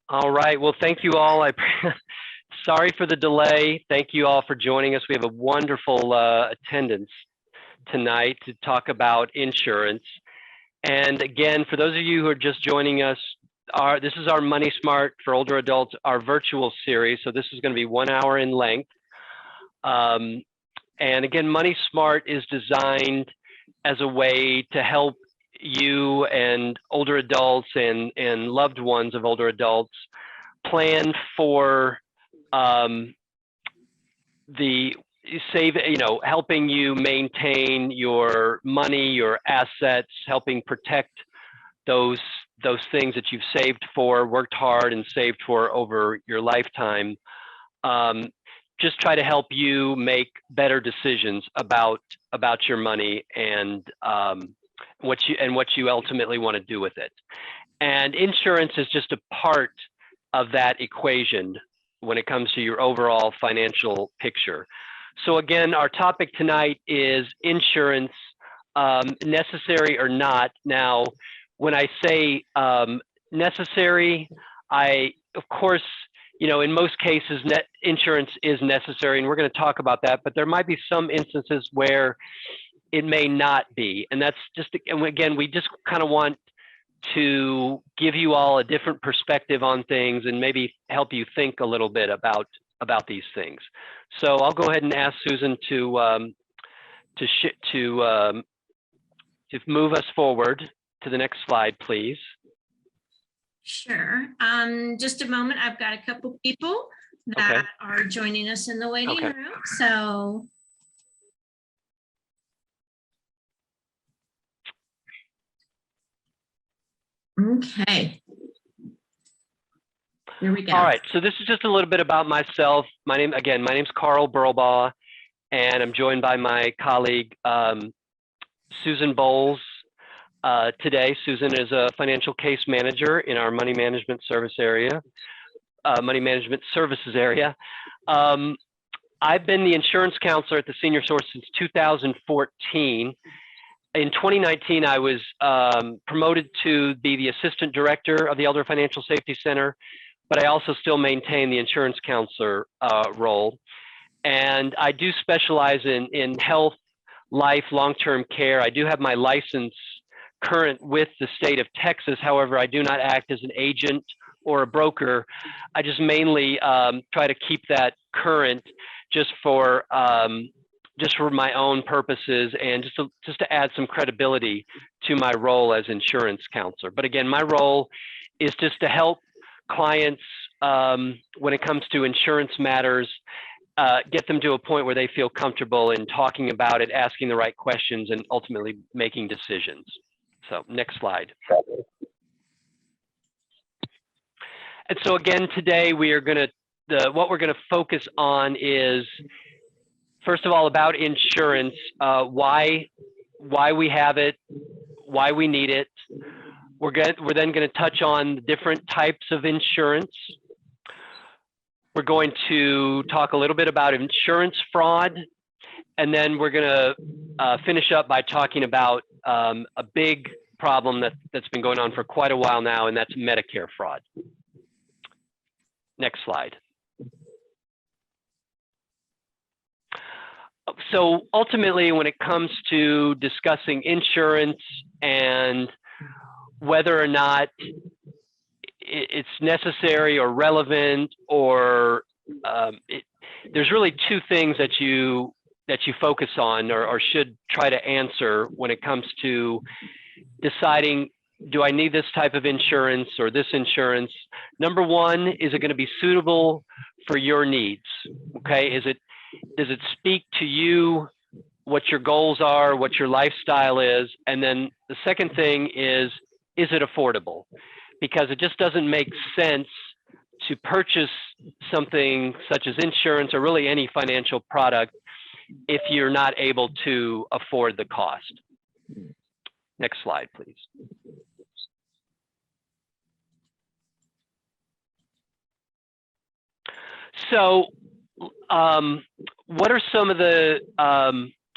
All right. Well, thank you all. Sorry for the delay. Thank you all for joining us. We have a wonderful attendance tonight to talk about insurance. And again, for those of you who are just joining us, this is our Money Smart for Older Adults, our virtual series. So this is going to be 1 hour in length. And again, Money Smart is designed as a way to help you and older adults and loved ones of older adults plan for helping you maintain your money, your assets, helping protect those things that you've saved for, worked hard and saved for over your lifetime. Just try to help you make better decisions about your money and what you ultimately want to do with it. And insurance is just a part of that equation when it comes to your overall financial picture. So again, our topic tonight is insurance, necessary or not. Now, when I say necessary, of course, in most cases, insurance is necessary, and we're going to talk about that, but there might be some instances where it may not be. And that's and again, we just kind of want to give you all a different perspective on things and maybe help you think a little bit about these things. So I'll go ahead and ask Susan to move us forward to the next slide, please. Sure. Just a moment. I've got a couple people that are joining us in the waiting room. So okay. Here we go. All right. So this is just a little bit about myself. My name's Carl Burlbaugh, and I'm joined by my colleague, Susan Bowles. Today, Susan is a financial case manager in our money management services area. I've been the insurance counselor at the Senior Source since 2014. In 2019, I was promoted to be the assistant director of the Elder Financial Safety Center, but I also still maintain the insurance counselor role. And I do specialize in health, life, long-term care. I do have my license current with the state of Texas. However, I do not act as an agent or a broker. I just mainly try to keep that current just for my own purposes and just to add some credibility to my role as insurance counselor. But again, my role is just to help clients when it comes to insurance matters, get them to a point where they feel comfortable in talking about it, asking the right questions, and ultimately making decisions. So next slide. And so again, today what we're going to focus on is, first of all, about insurance, why we have it, why we need it. We're then going to touch on different types of insurance. We're going to talk a little bit about insurance fraud, and then we're going to finish up by talking about a big problem that's been going on for quite a while now, and that's Medicare fraud. Next slide. So ultimately, when it comes to discussing insurance and whether or not it's necessary or relevant, or there's really two things that you focus on or should try to answer when it comes to deciding, do I need this type of insurance or this insurance? Number one, is it going to be suitable for your needs? Okay, does it speak to you, what your goals are, what your lifestyle is? And then the second thing is it affordable? Because it just doesn't make sense to purchase something such as insurance or really any financial product if you're not able to afford the cost. Next slide, please. So what are some of the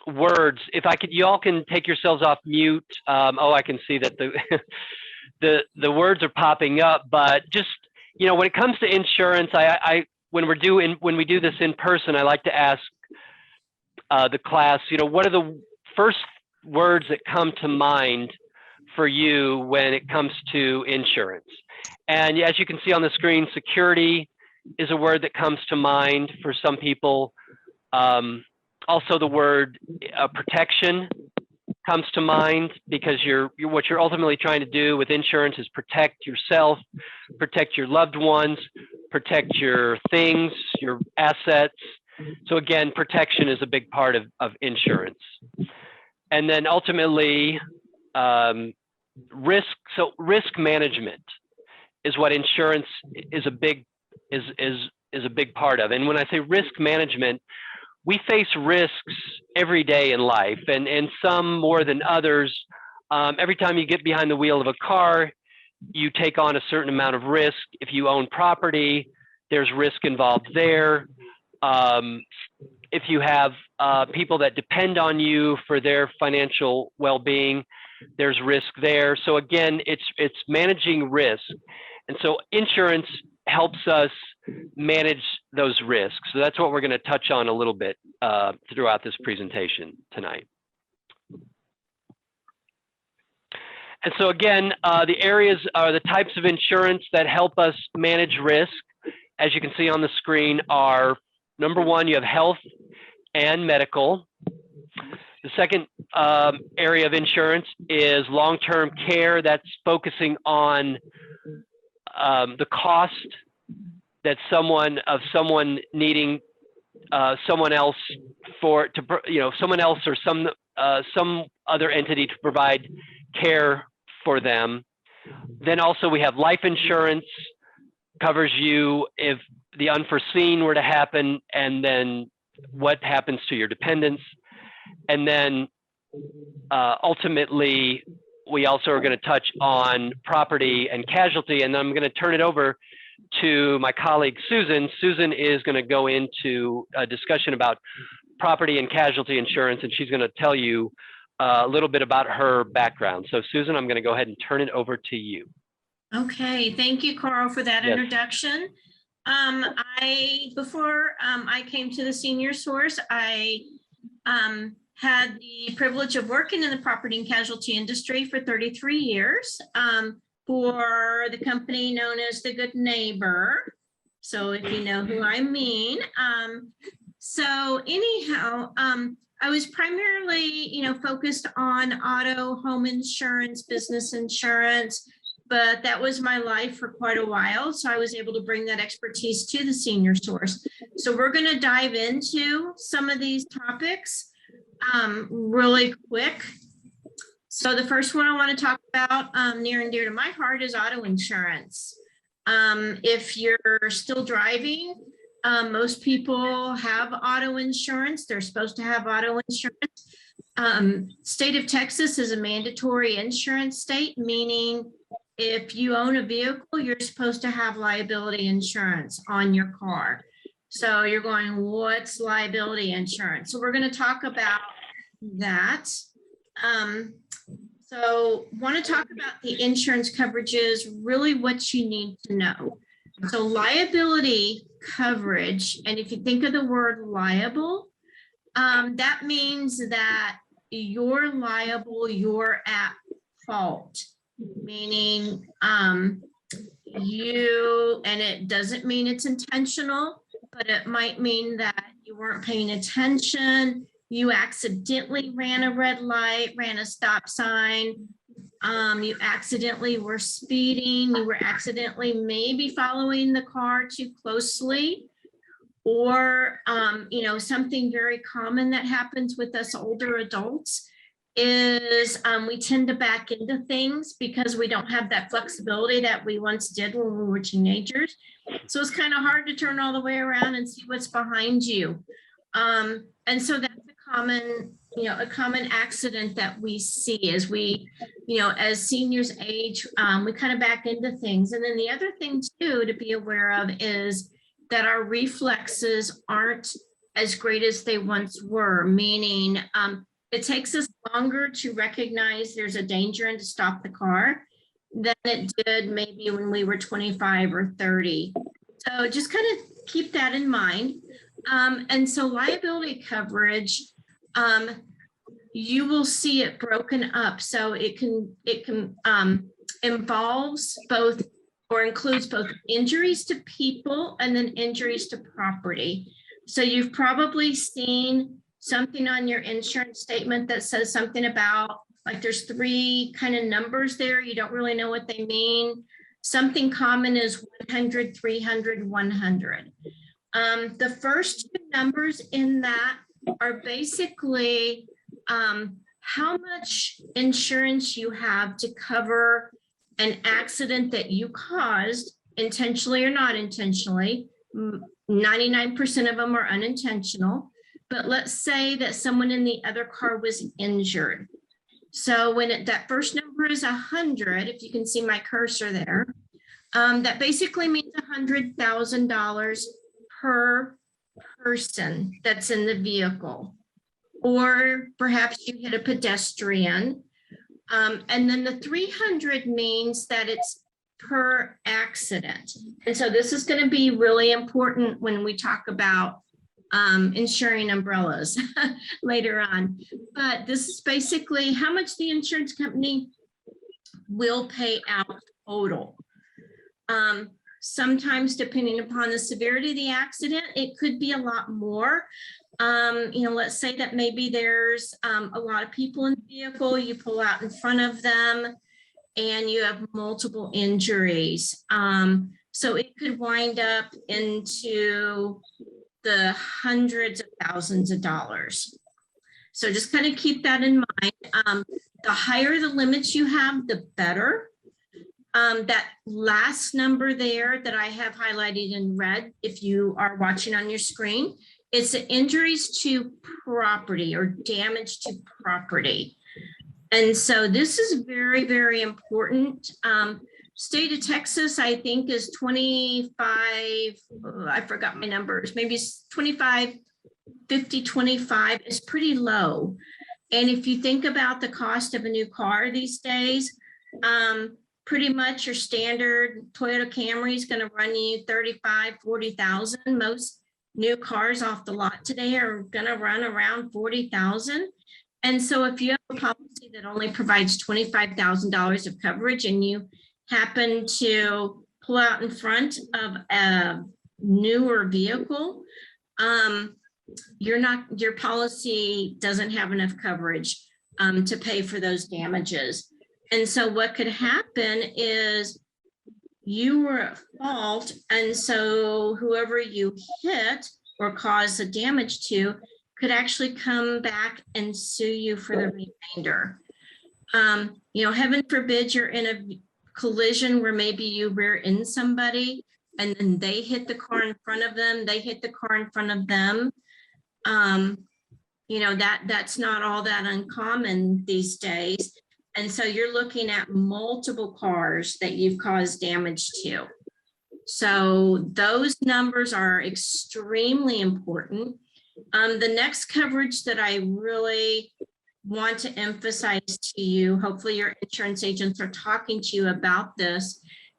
words? If I could, you all can take yourselves off mute. I can see that the words are popping up, but just when it comes to insurance, when we do this in person, I like to ask the class, what are the first words that come to mind for you when it comes to insurance? And as you can see on the screen, security is a word that comes to mind for some people. Also, the word protection comes to mind, because what you're ultimately trying to do with insurance is protect yourself, protect your loved ones, protect your things, your assets. So again, protection is a big part of insurance. And then ultimately, risk. So risk management is what insurance is a big part of. And when I say risk management, we face risks every day in life, and some more than others. Every time you get behind the wheel of a car, you take on a certain amount of risk. If you own property, there's risk involved there. If you have people that depend on you for their financial well-being, there's risk there. So again, it's managing risk. And so insurance helps us manage those risks. So that's what we're going to touch on a little bit throughout this presentation tonight. And so again, the areas are the types of insurance that help us manage risk. As you can see on the screen are, number one, you have health and medical. The second area of insurance is long-term care. That's focusing on the cost that someone needing someone else someone else or some other entity to provide care for them. Then also we have life insurance, covers you if the unforeseen were to happen, and then what happens to your dependents. And then ultimately, we also are going to touch on property and casualty, and I'm going to turn it over to my colleague, Susan. Susan is going to go into a discussion about property and casualty insurance, and she's going to tell you a little bit about her background. So Susan, I'm going to go ahead and turn it over to you. Okay, thank you, Carl, for that introduction. Before I came to the Senior Source, I had the privilege of working in the property and casualty industry for 33 years for the company known as The Good Neighbor. So if you know who I mean. So anyhow, I was primarily, focused on auto, home insurance, business insurance, but that was my life for quite a while. So I was able to bring that expertise to the Senior Source. So we're going to dive into some of these topics really quick. So the first one I want to talk about near and dear to my heart is auto insurance. If you're still driving, most people have auto insurance. They're supposed to have auto insurance. State of Texas is a mandatory insurance state, meaning if you own a vehicle, you're supposed to have liability insurance on your car. So you're going, what's liability insurance? So we're going to talk about that. So want to talk about the insurance coverages, really what you need to know. So liability coverage, and if you think of the word liable, that means that you're liable, you're at fault, meaning and it doesn't mean it's intentional, but it might mean that you weren't paying attention, you accidentally ran a red light, ran a stop sign, you accidentally were speeding, you were accidentally maybe following the car too closely, or something very common that happens with us older adults is we tend to back into things because we don't have that flexibility that we once did when we were teenagers. So it's kind of hard to turn all the way around and see what's behind you. And so that's a common accident that we see as we, as seniors age, we kind of back into things. And then the other thing too to be aware of is that our reflexes aren't as great as they once were, meaning it takes us longer to recognize there's a danger and to stop the car. than it did maybe when we were 25 or 30. So just kind of keep that in mind. And so liability coverage, you will see it broken up. So it can involves both or includes both injuries to people and then injuries to property. So you've probably seen something on your insurance statement that says something about, like, there's 3 kind of numbers there. You don't really know what they mean. Something common is 100, 300, 100. The first 2 numbers in that are basically how much insurance you have to cover an accident that you caused, intentionally or not intentionally. 99% of them are unintentional. But let's say that someone in the other car was injured. So when that first number is 100, if you can see my cursor there, that basically means $100,000 per person that's in the vehicle. Or perhaps you hit a pedestrian. And then the 300 means that it's per accident. And so this is going to be really important when we talk about insuring umbrellas later on. But this is basically how much the insurance company will pay out total. Sometimes, depending upon the severity of the accident, it could be a lot more. Let's say that maybe there's a lot of people in the vehicle, you pull out in front of them and you have multiple injuries. So it could wind up into the hundreds of thousands of dollars. So just kind of keep that in mind. The higher the limits you have, the better. That last number there that I have highlighted in red, if you are watching on your screen, it's the injuries to property or damage to property. And so this is very, very important. State of Texas, I think, is 25, I forgot my numbers, maybe it's 25, 50, 25 is pretty low. And if you think about the cost of a new car these days, pretty much your standard Toyota Camry is going to run you 35, 40,000. Most new cars off the lot today are going to run around 40,000. And so if you have a policy that only provides $25,000 of coverage and you happen to pull out in front of a newer vehicle, your policy doesn't have enough coverage to pay for those damages. And so what could happen is you were at fault, and so whoever you hit or caused the damage to could actually come back and sue you for the remainder. Heaven forbid you're in a collision where maybe you rear end somebody and then they hit the car in front of them, they hit the car in front of them. That's not all that uncommon these days. And so you're looking at multiple cars that you've caused damage to. So those numbers are extremely important. The next coverage that I really want to emphasize to you, hopefully your insurance agents are talking to you about this,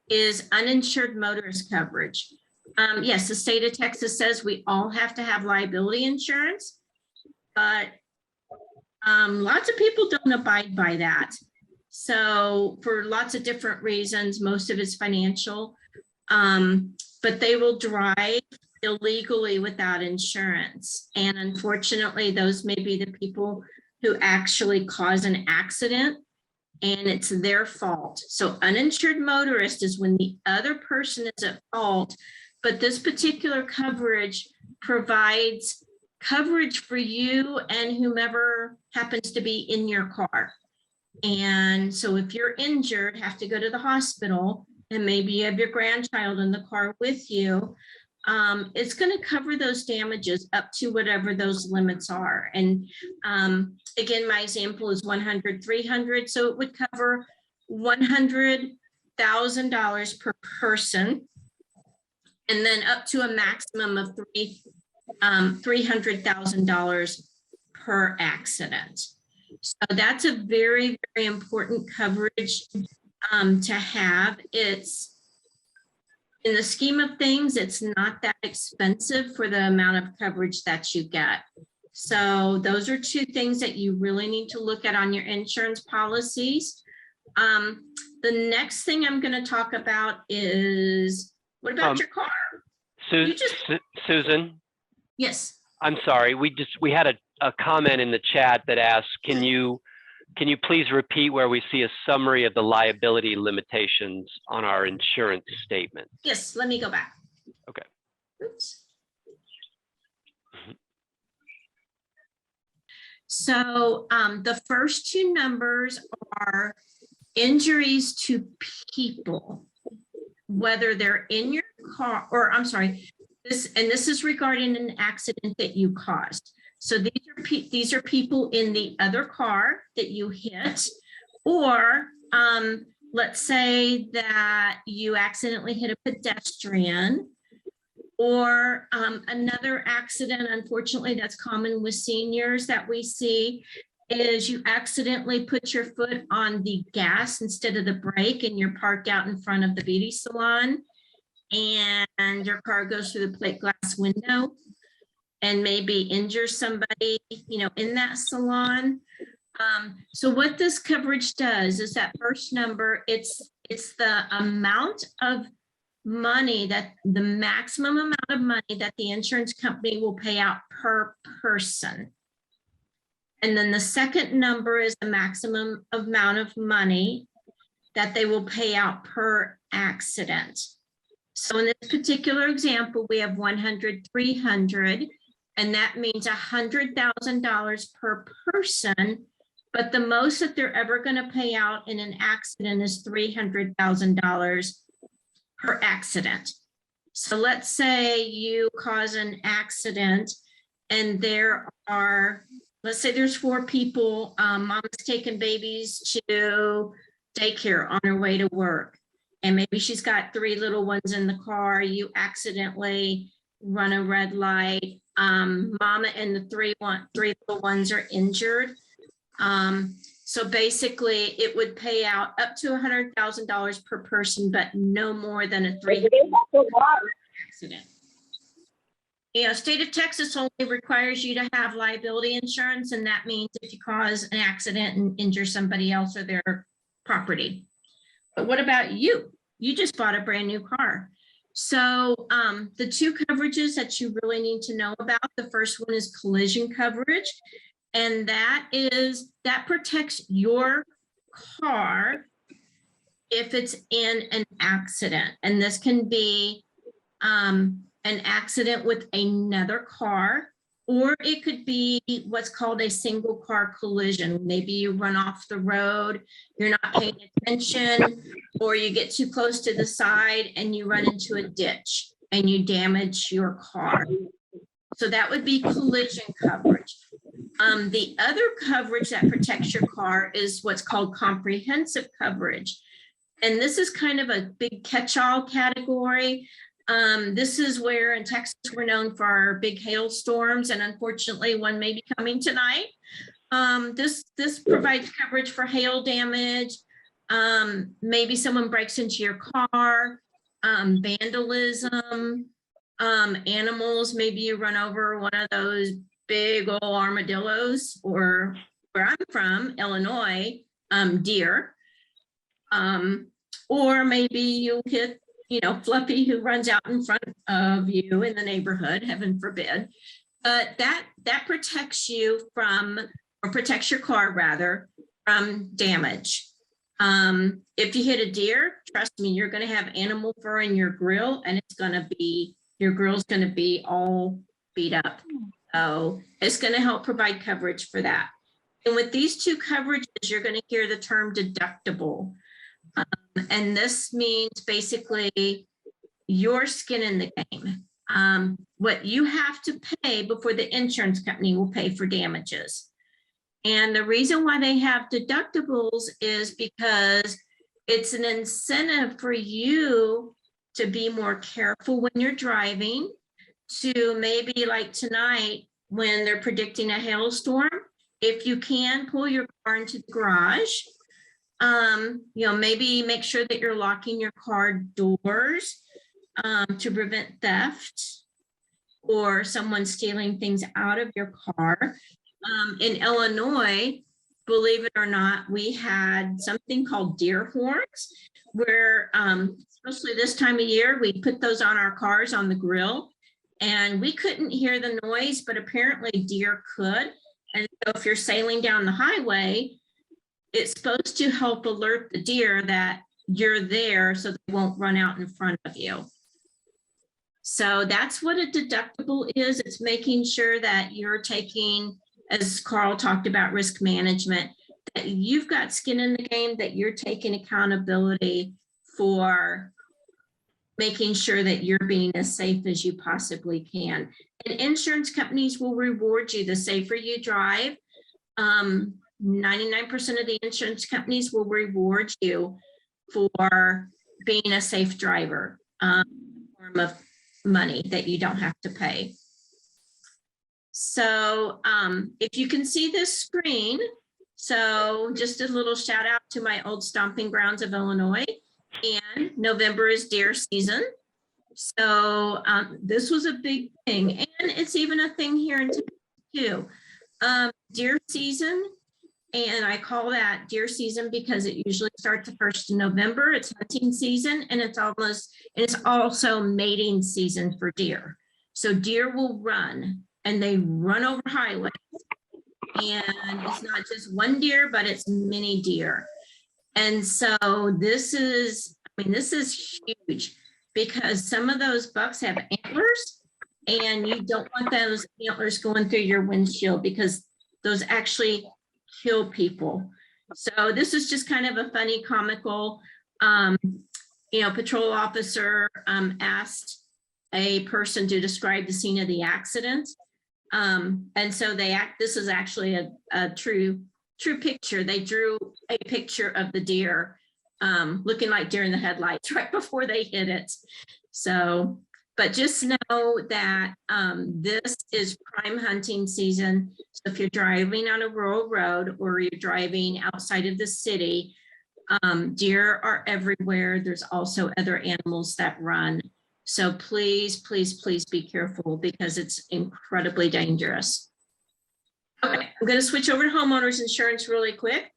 is uninsured motorist coverage. Yes, the state of Texas says we all have to have liability insurance, but lots of people don't abide by that. So for lots of different reasons, most of it's financial, but they will drive illegally without insurance. And unfortunately, those may be the people who actually cause an accident and it's their fault. So uninsured motorist is when the other person is at fault, but this particular coverage provides coverage for you and whomever happens to be in your car. And so if you're injured, have to go to the hospital, and maybe you have your grandchild in the car with you, it's going to cover those damages up to whatever those limits are. And again, my example is 100, 300. So it would cover $100,000 per person, and then up to a maximum of $300,000 per accident. So that's a very, very important coverage. to have. It's, in the scheme of things, it's not that expensive for the amount of coverage that you get. So those are two things that you really need to look at on your insurance policies. The next thing I'm going to talk about is, what about your car? Susan? Yes. I'm sorry. We had a comment in the chat that asked, can you please repeat where we see a summary of the liability limitations on our insurance statement? Yes, let me go back. Okay. Oops. So the first two numbers are injuries to people, whether they're in your car, or I'm sorry, this is regarding an accident that you caused. So these are people in the other car that you hit, or let's say that you accidentally hit a pedestrian, or another accident, unfortunately, that's common with seniors that we see, is you accidentally put your foot on the gas instead of the brake and you're parked out in front of the beauty salon and your car goes through the plate glass window and maybe injures somebody, in that salon. So what this coverage does is that first number, it's the amount of money, that the maximum amount of money that the insurance company will pay out per person. And then the second number is the maximum amount of money that they will pay out per accident. So in this particular example, we have 100, 300, and that means $100,000 per person. But the most that they're ever going to pay out in an accident is $300,000 per accident. So let's say you cause an accident and let's say there's 4 people, mom's taking babies to daycare on her way to work. And maybe she's got 3 little ones in the car. You accidentally run a red light. Mama and the 3 little ones are injured. So basically it would pay out up to $100,000 per person, but no more than a $300,000 accident. State of Texas only requires you to have liability insurance, and that means if you cause an accident and injure somebody else or their property. But what about you? You just bought a brand new car. So the 2 coverages that you really need to know about, the first one is collision coverage. And that protects your car if it's in an accident. And this can be an accident with another car, or it could be what's called a single car collision. Maybe you run off the road, you're not paying attention, or you get too close to the side and you run into a ditch and you damage your car. So that would be collision coverage. The other coverage that protects your car is what's called comprehensive coverage. And this is kind of a big catch-all category. This is where in Texas, we're known for our big hailstorms, and unfortunately one may be coming tonight. This provides coverage for hail damage. Maybe someone breaks into your car, vandalism, animals, maybe you run over one of those big old armadillos, or where I'm from, Illinois, deer. Or maybe you hit, Fluffy, who runs out in front of you in the neighborhood, heaven forbid. But that protects you from, or protects your car rather, from damage. If you hit a deer, trust me, you're going to have animal fur in your grill, and your grill's going to be all beat up. So it's going to help provide coverage for that. And with these 2 coverages, you're going to hear the term deductible. And this means basically your skin in the game. What you have to pay before the insurance company will pay for damages. And the reason why they have deductibles is because it's an incentive for you to be more careful when you're driving, to maybe like tonight when they're predicting a hailstorm, if you can, pull your car into the garage, Maybe make sure that you're locking your car doors to prevent theft or someone stealing things out of your car. In Illinois, believe it or not, we had something called deer horns where, especially this time of year, we put those on our cars on the grill and we couldn't hear the noise, but apparently deer could. And so if you're sailing down the highway, it's supposed to help alert the deer that you're there so they won't run out in front of you. So that's what a deductible is. It's making sure that you're taking, as Carl talked about, risk management, that you've got skin in the game, that you're taking accountability for making sure that you're being as safe as you possibly can. And insurance companies will reward you the safer you drive. 99% of the insurance companies will reward you for being a safe driver, form of money that you don't have to pay. So if you can see this screen, so just a little shout out to my old stomping grounds of Illinois, and November is deer season. So this was a big thing, and it's even a thing here in Texas too. Deer season, and I call that deer season because it usually starts the 1st of November. It's hunting season, and it's also mating season for deer. So deer will run, and they run over highways. And it's not just one deer, but it's many deer. And so this is huge because some of those bucks have antlers, and you don't want those antlers going through your windshield because those actually kill people. So this is just kind of a funny, comical, patrol officer asked a person to describe the scene of the accident. And so this is actually a true picture. They drew a picture of the deer looking like deer in the headlights right before they hit it. So, but just know that this is prime hunting season. So if you're driving on a rural road or you're driving outside of the city, deer are everywhere. There's also other animals that run. So please, please, please be careful because it's incredibly dangerous. Okay, I'm going to switch over to homeowners insurance really quick.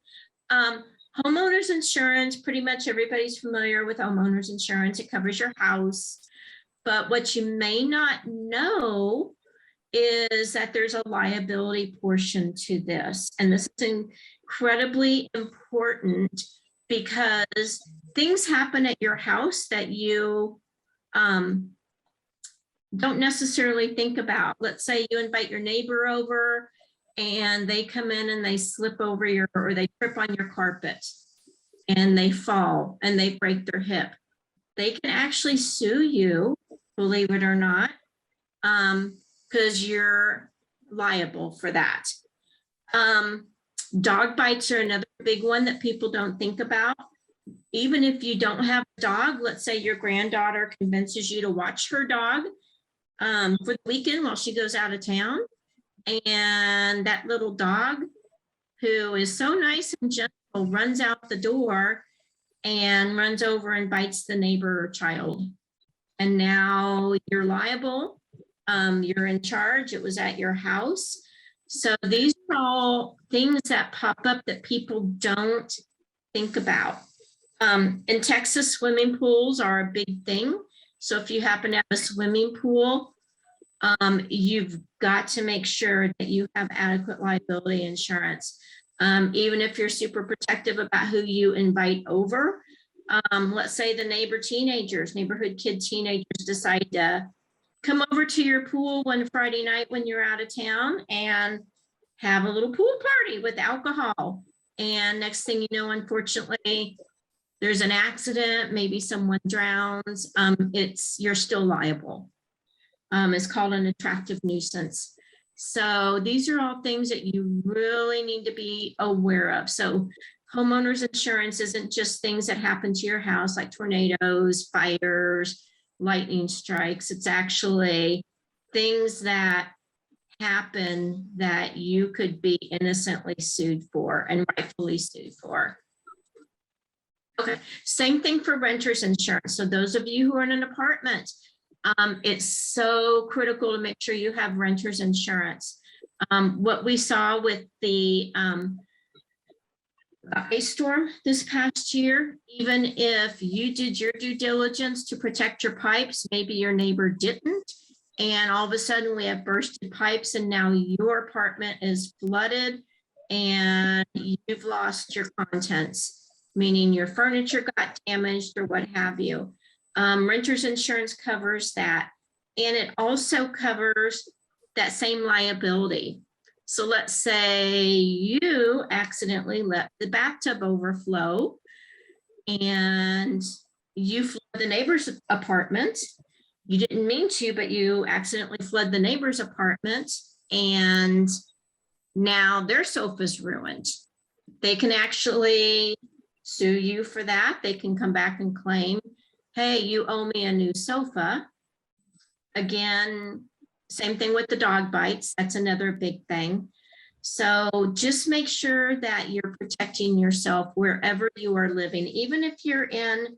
Homeowners insurance, pretty much everybody's familiar with homeowners insurance. It covers your house. But what you may not know is that there's a liability portion to this. And this is incredibly important because things happen at your house that you don't necessarily think about. Let's say you invite your neighbor over and they come in and they slip over or they trip on your carpet and they fall and they break their hip. They can actually sue you, believe it or not, because you're liable for that. Dog bites are another big one that people don't think about. Even if you don't have a dog, let's say your granddaughter convinces you to watch her dog for the weekend while she goes out of town. And that little dog, who is so nice and gentle, runs out the door and runs over and bites the neighbor child. And now you're liable. You're in charge. It was at your house. So these are all things that pop up that people don't think about. In Texas, swimming pools are a big thing. So if you happen to have a swimming pool, you've got to make sure that you have adequate liability insurance. Even if you're super protective about who you invite over. Let's say the neighborhood kid teenagers decide to come over to your pool one Friday night when you're out of town and have a little pool party with alcohol. And next thing you know, unfortunately, there's an accident, maybe someone drowns, you're still liable. It's called an attractive nuisance. So these are all things that you really need to be aware of. So homeowners insurance isn't just things that happen to your house like tornadoes, fires, lightning strikes. It's actually things that happen that you could be innocently sued for and rightfully sued for. Okay, same thing for renters insurance. So those of you who are in an apartment, it's so critical to make sure you have renters insurance. What we saw with the ice storm this past year, even if you did your due diligence to protect your pipes, maybe your neighbor didn't, and all of a sudden we have bursted pipes and now your apartment is flooded and you've lost your contents, meaning your furniture got damaged or what have you. Renters insurance covers that, and it also covers that same liability. So let's say you accidentally let the bathtub overflow and you flood the neighbor's apartment. You didn't mean to, but you accidentally flood the neighbor's apartment and now their sofa's ruined. They can actually sue you for that. They can come back and claim, hey, you owe me a new sofa. Again, same thing with the dog bites. That's another big thing. So just make sure that you're protecting yourself wherever you are living, even if you're in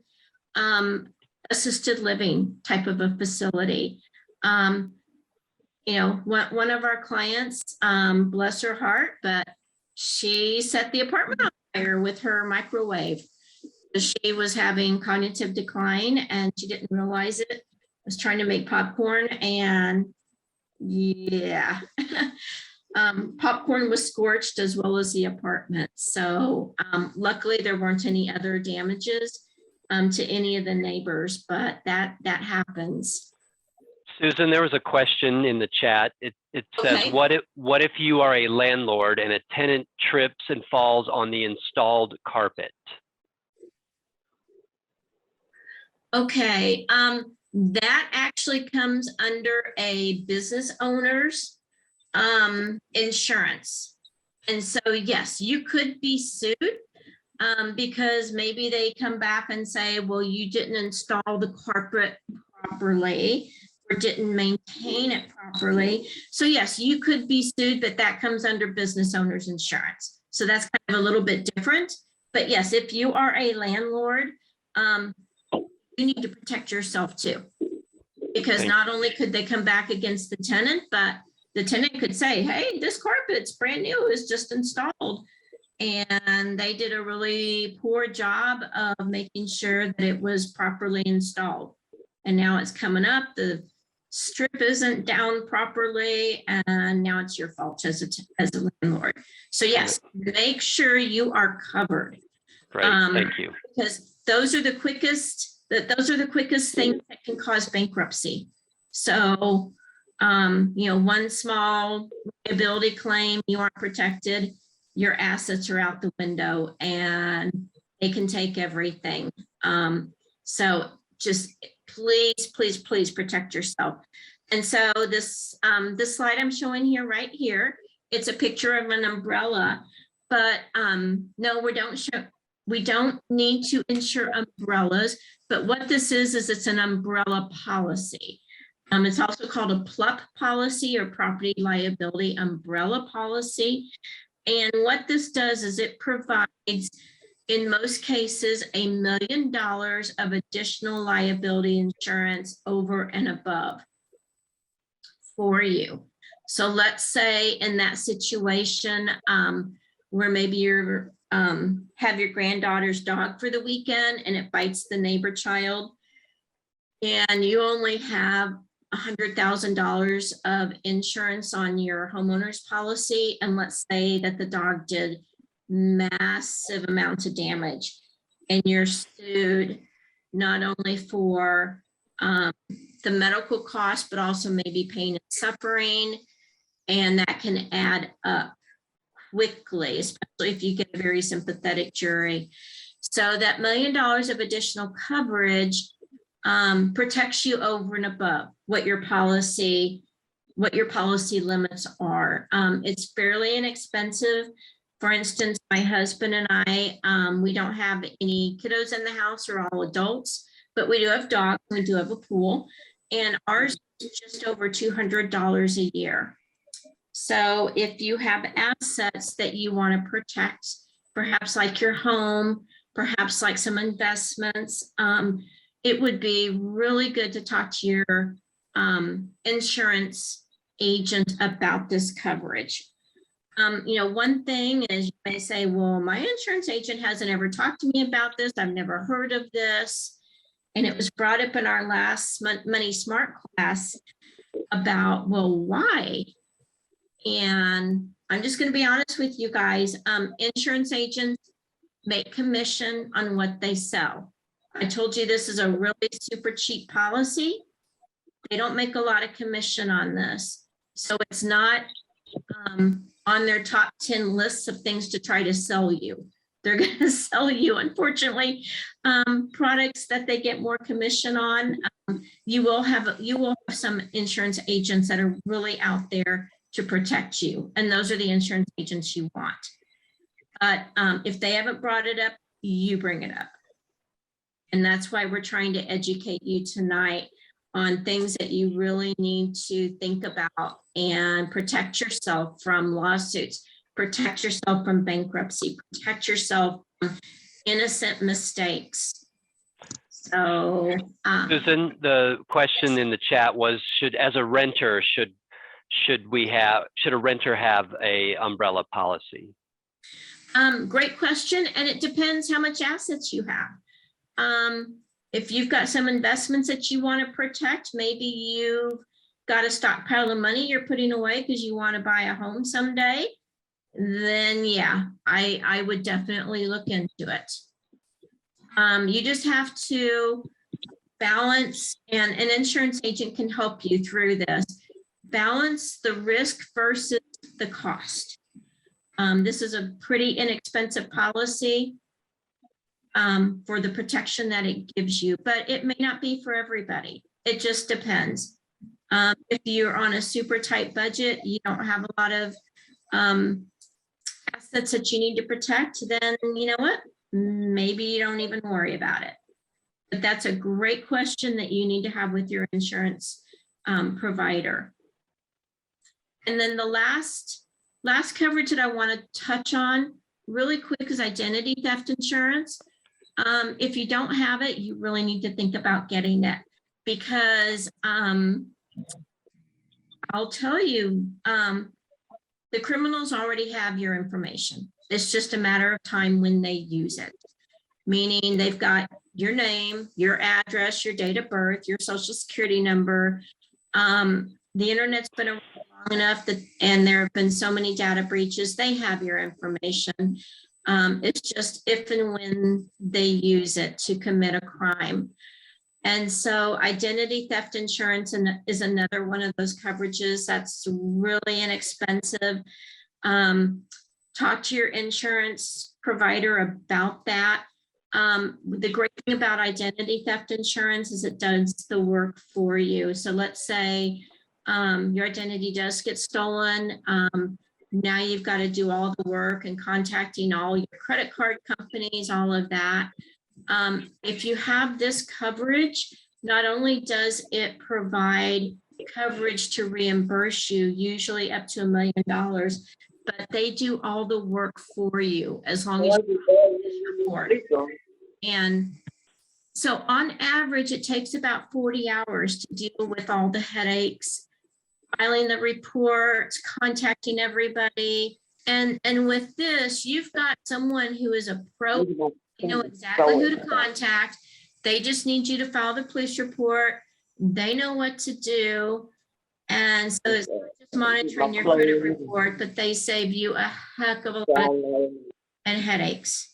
assisted living type of a facility. You know, one of our clients, bless her heart, but she set the apartment on fire with her microwave. She was having cognitive decline and she didn't realize it. Was trying to make popcorn and yeah, popcorn was scorched as well as the apartment. So luckily there weren't any other damages to any of the neighbors, but that happens. Susan, there was a question in the chat. It says, Okay. what if you are a landlord and a tenant trips and falls on the installed carpet? Okay, that actually comes under a business owner's insurance. And so, yes, you could be sued because maybe they come back and say, well, you didn't install the carpet properly or didn't maintain it properly. So yes, you could be sued, but that comes under business owner's insurance. So that's kind of a little bit different. But yes, if you are a landlord, you need to protect yourself too. Because not only could they come back against the tenant, but the tenant could say, hey, this carpet's brand new, it's just installed. And they did a really poor job of making sure that it was properly installed. And now it's coming up, the strip isn't down properly, and now it's your fault as a landlord. So yes, make sure you are covered. Great, thank you. Because those are the quickest things that can cause bankruptcy. So, you know, one small liability claim, you aren't protected, your assets are out the window and they can take everything. So just please protect yourself. And so this slide I'm showing here, right here, it's a picture of an umbrella, but no, we don't need to insure umbrellas, but what this is it's an umbrella policy. It's also called a PLUP policy or property liability umbrella policy. And what this does is it provides, in most cases, $1 million of additional liability insurance over and above for you. So let's say in that situation where maybe you're have your granddaughter's dog for the weekend and it bites the neighbor child and you only have $100,000 of insurance on your homeowner's policy, and let's say that the dog did massive amounts of damage and you're sued not only for the medical costs but also maybe pain and suffering, and that can add up quickly, especially if you get a very sympathetic jury. So that $1 million of additional coverage protects you over and above what your policy limits are. It's fairly inexpensive. For instance, my husband and I, we don't have any kiddos in the house, we're all adults, but we do have dogs, we do have a pool, and ours is just over $200 a year. So if you have assets that you want to protect, perhaps like your home perhaps like some investments, it would be really good to talk to your insurance agent about this coverage. One thing is you may say, well, my insurance agent hasn't ever talked to me about this. I've never heard of this. And it was brought up in our last Money Smart class about, well, why? And I'm just going to be honest with you guys. Insurance agents make commission on what they sell. I told you this is a really super cheap policy. They don't make a lot of commission on this. So it's not on their top 10 lists of things to try to sell you. They're going to sell you, unfortunately, products that they get more commission on. You will have some insurance agents that are really out there to protect you, and those are the insurance agents you want. But if they haven't brought it up, you bring it up. And that's why we're trying to educate you tonight on things that you really need to think about and protect yourself from lawsuits, protect yourself from bankruptcy, protect yourself from innocent mistakes. So, Susan, the question in the chat was, should a renter have a umbrella policy? Great question. And it depends how much assets you have. If you've got some investments that you want to protect, maybe you've got a stockpile of money you're putting away because you want to buy a home someday, then yeah, I would definitely look into it. You just have to balance, and an insurance agent can help you through this, balance the risk versus the cost. This is a pretty inexpensive policy for the protection that it gives you, but it may not be for everybody. It just depends. If you're on a super tight budget, you don't have a lot of assets that you need to protect, then you know what? Maybe you don't even worry about it. But that's a great question that you need to have with your insurance provider. And then the last coverage that I want to touch on really quick is identity theft insurance. If you don't have it, you really need to think about getting it, because I'll tell you, the criminals already have your information. It's just a matter of time when they use it, meaning they've got your name, your address, your date of birth, your social security number. The internet's been around long enough and there have been so many data breaches, they have your information. It's just if and when they use it to commit a crime. And so identity theft insurance is another one of those coverages that's really inexpensive. Talk to your insurance provider about that. The great thing about identity theft insurance is it does the work for you. So let's say your identity does get stolen. Now you've got to do all the work and contacting all your credit card companies, all of that. If you have this coverage, not only does it provide coverage to reimburse you, usually up to $1 million, but they do all the work for you as long as you file this report. And so on average, it takes about 40 hours to deal with all the headaches, filing the reports, contacting everybody. And with this, you've got someone who is a pro, you know exactly who to contact. They just need you to file the police report. They know what to do. And so it's not just monitoring your credit report, but they save you a heck of a lot and headaches.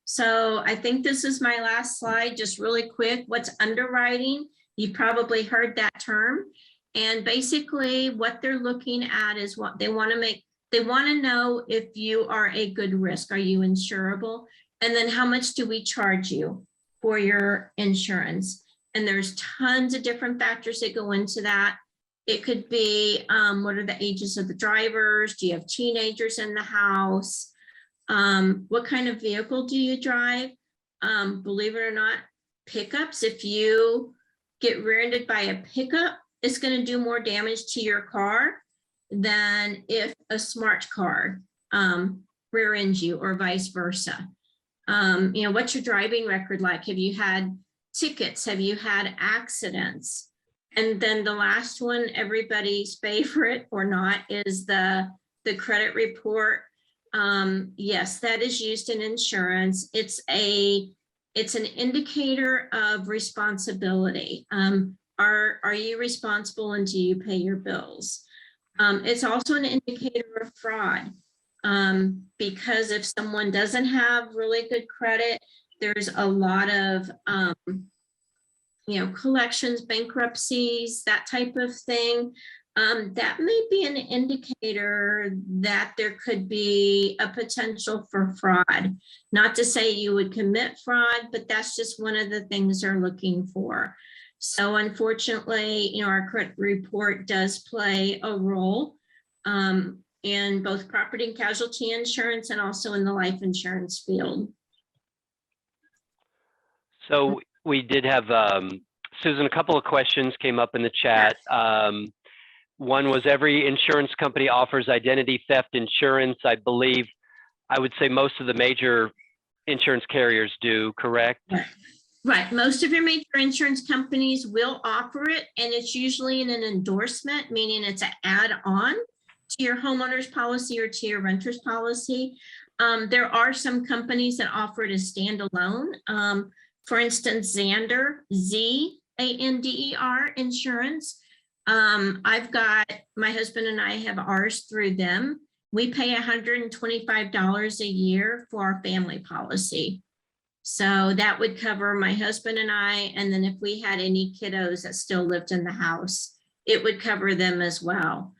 So I think this is my last slide, just really quick. What's underwriting? You've probably heard that term. And basically what they're looking at is what they want to make. They want to know if you are a good risk. Are you insurable? And then how much do we charge you for your insurance? And there's tons of different factors that go into that. It could be, what are the ages of the drivers? Do you have teenagers in the house? What kind of vehicle do you drive? Believe it or not, pickups, if you get rear-ended by a pickup, it's going to do more damage to your car than if a smart car rear ends you, or vice versa. What's your driving record like? Have you had tickets? Have you had accidents? And then the last one, everybody's favorite or not, is the credit report. Yes, that is used in insurance. It's an indicator of responsibility. Are you responsible and do you pay your bills? It's also an indicator of fraud, because if someone doesn't have really good credit, there's a lot of collections, bankruptcies, that type of thing. That may be an indicator that there could be a potential for fraud. Not to say you would commit fraud, but that's just one of the things they're looking for. So unfortunately, our credit report does play a role in both property and casualty insurance and also in the life insurance field. So we did have, Susan, a couple of questions came up in the chat. One was, every insurance company offers identity theft insurance. I believe, I would say most of the major insurance carriers do, correct? Right. Most of your major insurance companies will offer it, and it's usually in an endorsement, meaning it's an add-on to your homeowner's policy or to your renter's policy. There are some companies that offer it as standalone. For instance, Zander, Z-A-N-D-E-R insurance. I've got, my husband and I have ours through them. We pay $125 a year for our family policy. So that would cover my husband and I, and then if we had any kiddos that still lived in the house, it would cover them as well.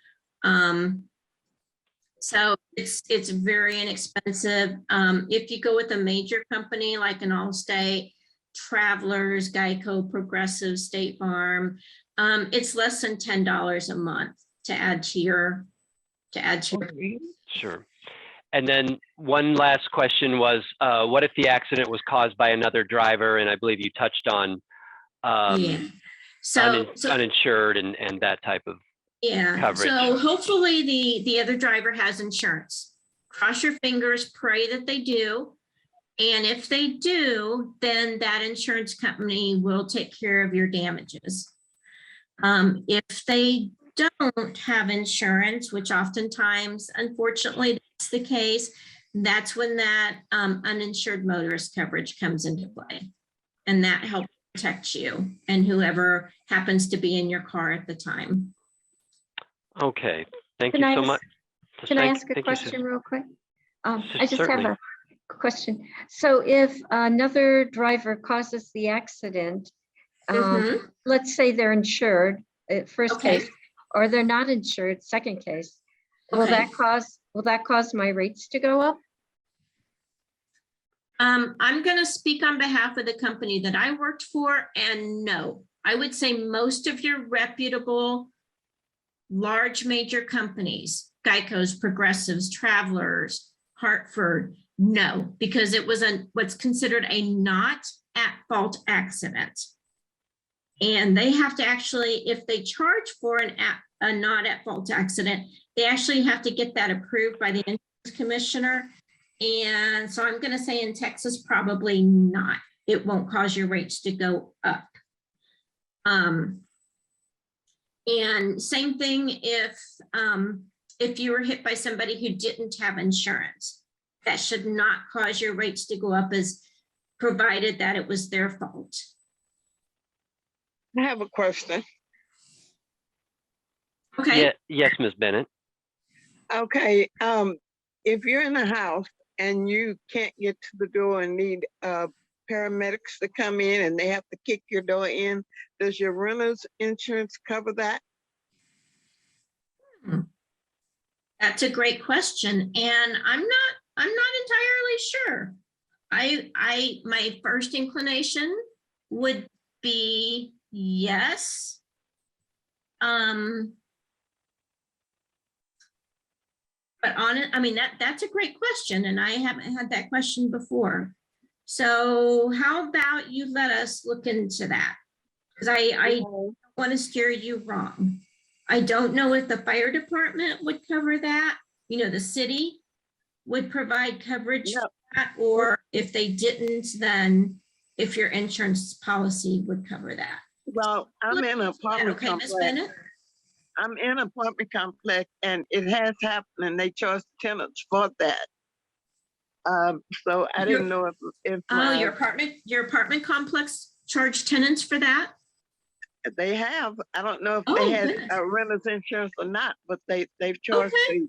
So it's very inexpensive. If you go with a major company like an Allstate, Travelers, Geico, Progressive, State Farm, it's less than $10 a month to add to your. Sure. And then one last question was, what if the accident was caused by another driver? And I believe you touched on uninsured and that type of coverage. So hopefully the other driver has insurance. Cross your fingers, pray that they do. And if they do, then that insurance company will take care of your damages. If they don't have insurance, which oftentimes, unfortunately, that's the case, that's when that uninsured motorist coverage comes into play. And that helps protect you and whoever happens to be in your car at the time. Okay, thank you so much. Can I ask a question real quick? I just have a question. So if another driver causes the accident, let's say they're insured, first case, or they're not insured, second case, will that cause my rates to go up? I'm going to speak on behalf of the company that I worked for, and no, I would say most of your reputable large major companies, Geico's, Progressives, Travelers, Hartford, no, because it was what's considered a not at fault accident. And they have to actually, if they charge for a not at fault accident, they actually have to get that approved by the insurance commissioner. And so I'm going to say in Texas, probably not. It won't cause your rates to go up. And same thing if you were hit by somebody who didn't have insurance, that should not cause your rates to go up, as provided that it was their fault. I have a question. Okay. Yeah, yes, Ms. Bennett. Okay. If you're in a house and you can't get to the door and need paramedics to come in and they have to kick your door in, does your renter's insurance cover that? That's a great question, and I'm not entirely sure. My first inclination would be yes. But that's a great question, and I haven't had that question before. So how about you let us look into that? Because I don't want to steer you wrong. I don't know if the fire department would cover that. The city would provide coverage. that, or if they didn't, then if your insurance policy would cover that. Well, I'm in an apartment Okay, Ms. complex. Bennett? I'm in an apartment complex, and it has happened, and they charge tenants for that. So I didn't know if Oh, your apartment complex charge tenants for that? they have. I don't know if Oh, they had goodness. renters insurance or not, but they've charged Okay. me.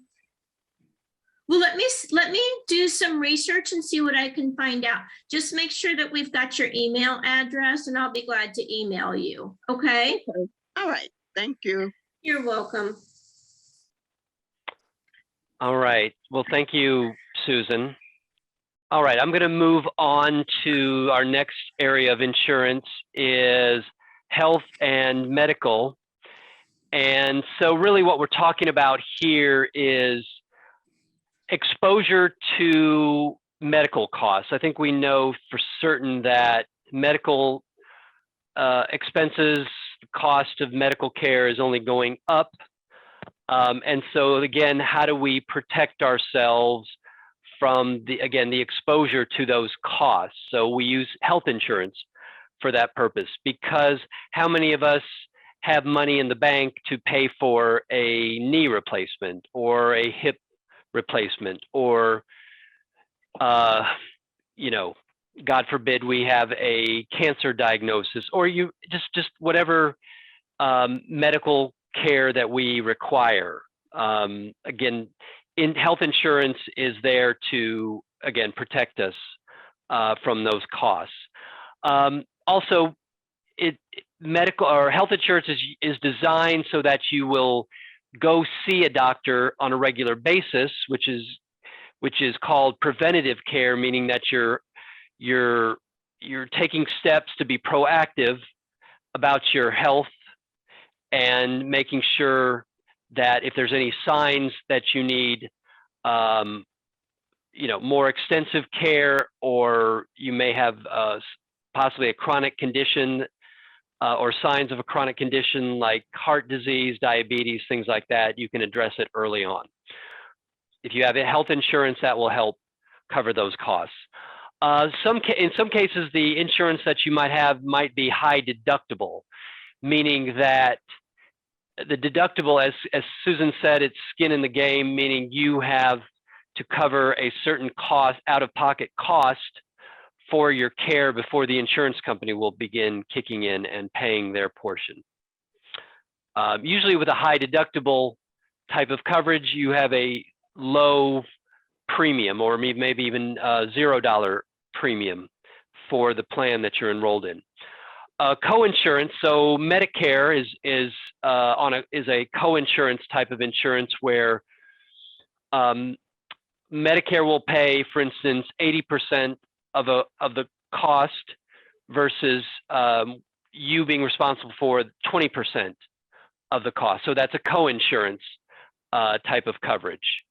Well, let me do some research and see what I can find out. Just make sure that we've got your email address, and I'll be glad to email you. Okay? All right. Thank you. You're welcome. All right. Well, thank you, Susan. All right, I'm going to move on to our next area of insurance is health and medical. And so really what we're talking about here is exposure to medical costs. I think we know for certain that medical expenses, the cost of medical care is only going up. And so again, how do we protect ourselves from the exposure to those costs? So we use health insurance for that purpose, because how many of us have money in the bank to pay for a knee replacement or a hip replacement, or God forbid we have a cancer diagnosis, or you just whatever medical care that we require. Again, health insurance is there to, again, protect us from those costs. Also, medical or health insurance is designed so that you will go see a doctor on a regular basis, which is called preventative care, meaning that you're taking steps to be proactive about your health and making sure that if there's any signs that you need, more extensive care, or you may have possibly a chronic condition or signs of a chronic condition like heart disease, diabetes, things like that, you can address it early on. If you have a health insurance, that will help cover those costs. In some cases, the insurance that you might have might be high deductible, meaning that the deductible, as Susan said, it's skin in the game, meaning you have to cover a certain cost, out-of-pocket cost for your care before the insurance company will begin kicking in and paying their portion. Usually with a high deductible type of coverage, you have a low premium, or maybe even $0 premium for the plan that you're enrolled in. Co-insurance, so Medicare is a co-insurance type of insurance where Medicare will pay, for instance, 80% of the cost versus you being responsible for 20% of the cost. So that's a co-insurance type of coverage.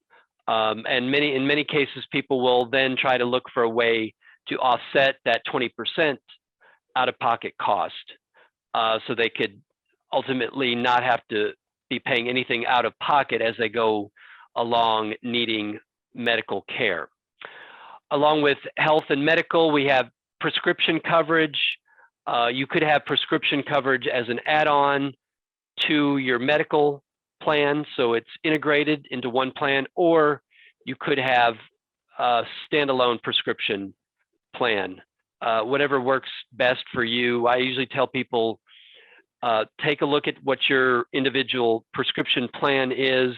And in many cases, people will then try to look for a way to offset that 20% out-of-pocket cost, so they could ultimately not have to be paying anything out of pocket as they go along needing medical care. Along with health and medical, we have prescription coverage. You could have prescription coverage as an add-on to your medical plan, so it's integrated into one plan, or you could have a standalone prescription plan. Whatever works best for you. I usually tell people, take a look at what your individual prescription plan is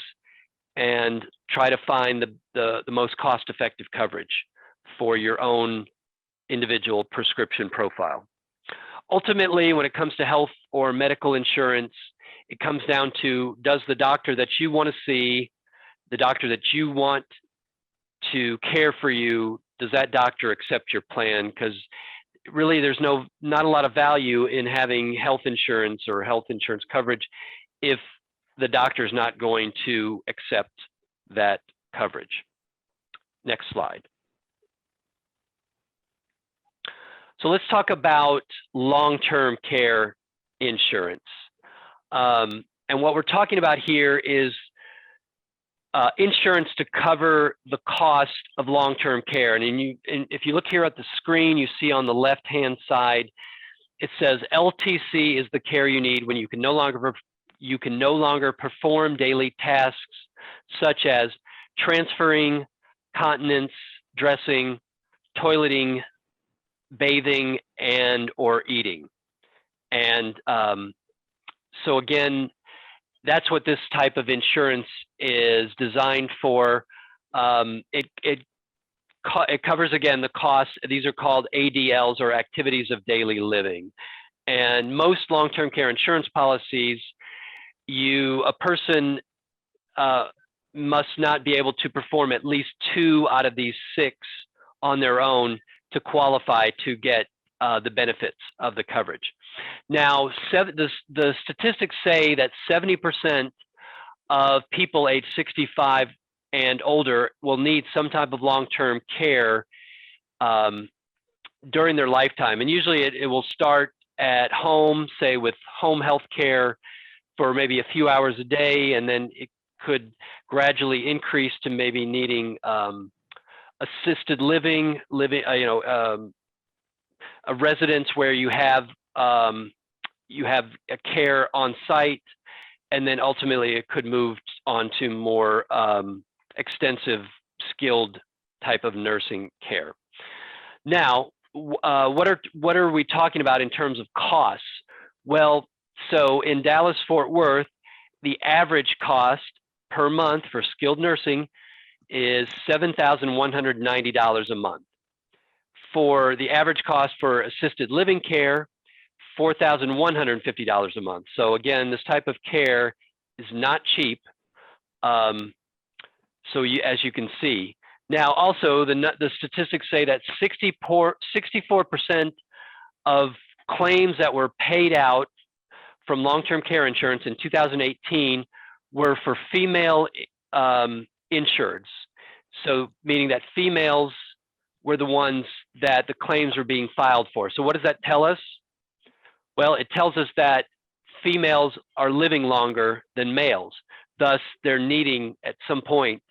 and try to find the most cost-effective coverage for your own individual prescription profile. Ultimately, when it comes to health or medical insurance, it comes down to, does the doctor that you want to see, the doctor that you want to care for you, does that doctor accept your plan? Because really there's not a lot of value in having health insurance or health insurance coverage if the doctor is not going to accept that coverage. Next slide. So let's talk about long-term care insurance. And what we're talking about here is insurance to cover the cost of long-term care. And if you look here at the screen, you see on the left-hand side, it says LTC is the care you need when you can no longer perform daily tasks such as transferring, continence, dressing, toileting, bathing, and or eating. And so again, that's what this type of insurance is designed for. It covers, again, the costs. These are called ADLs, or activities of daily living. And most long-term care insurance policies, a person must not be able to perform at least 2 out of these 6 on their own to qualify to get the benefits of the coverage. Now, the statistics say that 70% of people age 65 and older will need some type of long-term care during their lifetime. And usually it will start at home, say with home health care for maybe a few hours a day, and then it could gradually increase to maybe needing assisted living, a residence where you have a care on site, and then ultimately it could move on to more extensive, skilled type of nursing care. Now, what are we talking about in terms of costs? Well, so in Dallas-Fort Worth, the average cost per month for skilled nursing is $7,190 a month. For the average cost for assisted living care, $4,150 a month. So again, this type of care is not cheap. So as you can see. Now also, the statistics say that 64% of claims that were paid out from long-term care insurance in 2018 were for female insureds. So meaning that females were the ones that the claims were being filed for. So what does that tell us? Well, it tells us that females are living longer than males. Thus, they're needing at some point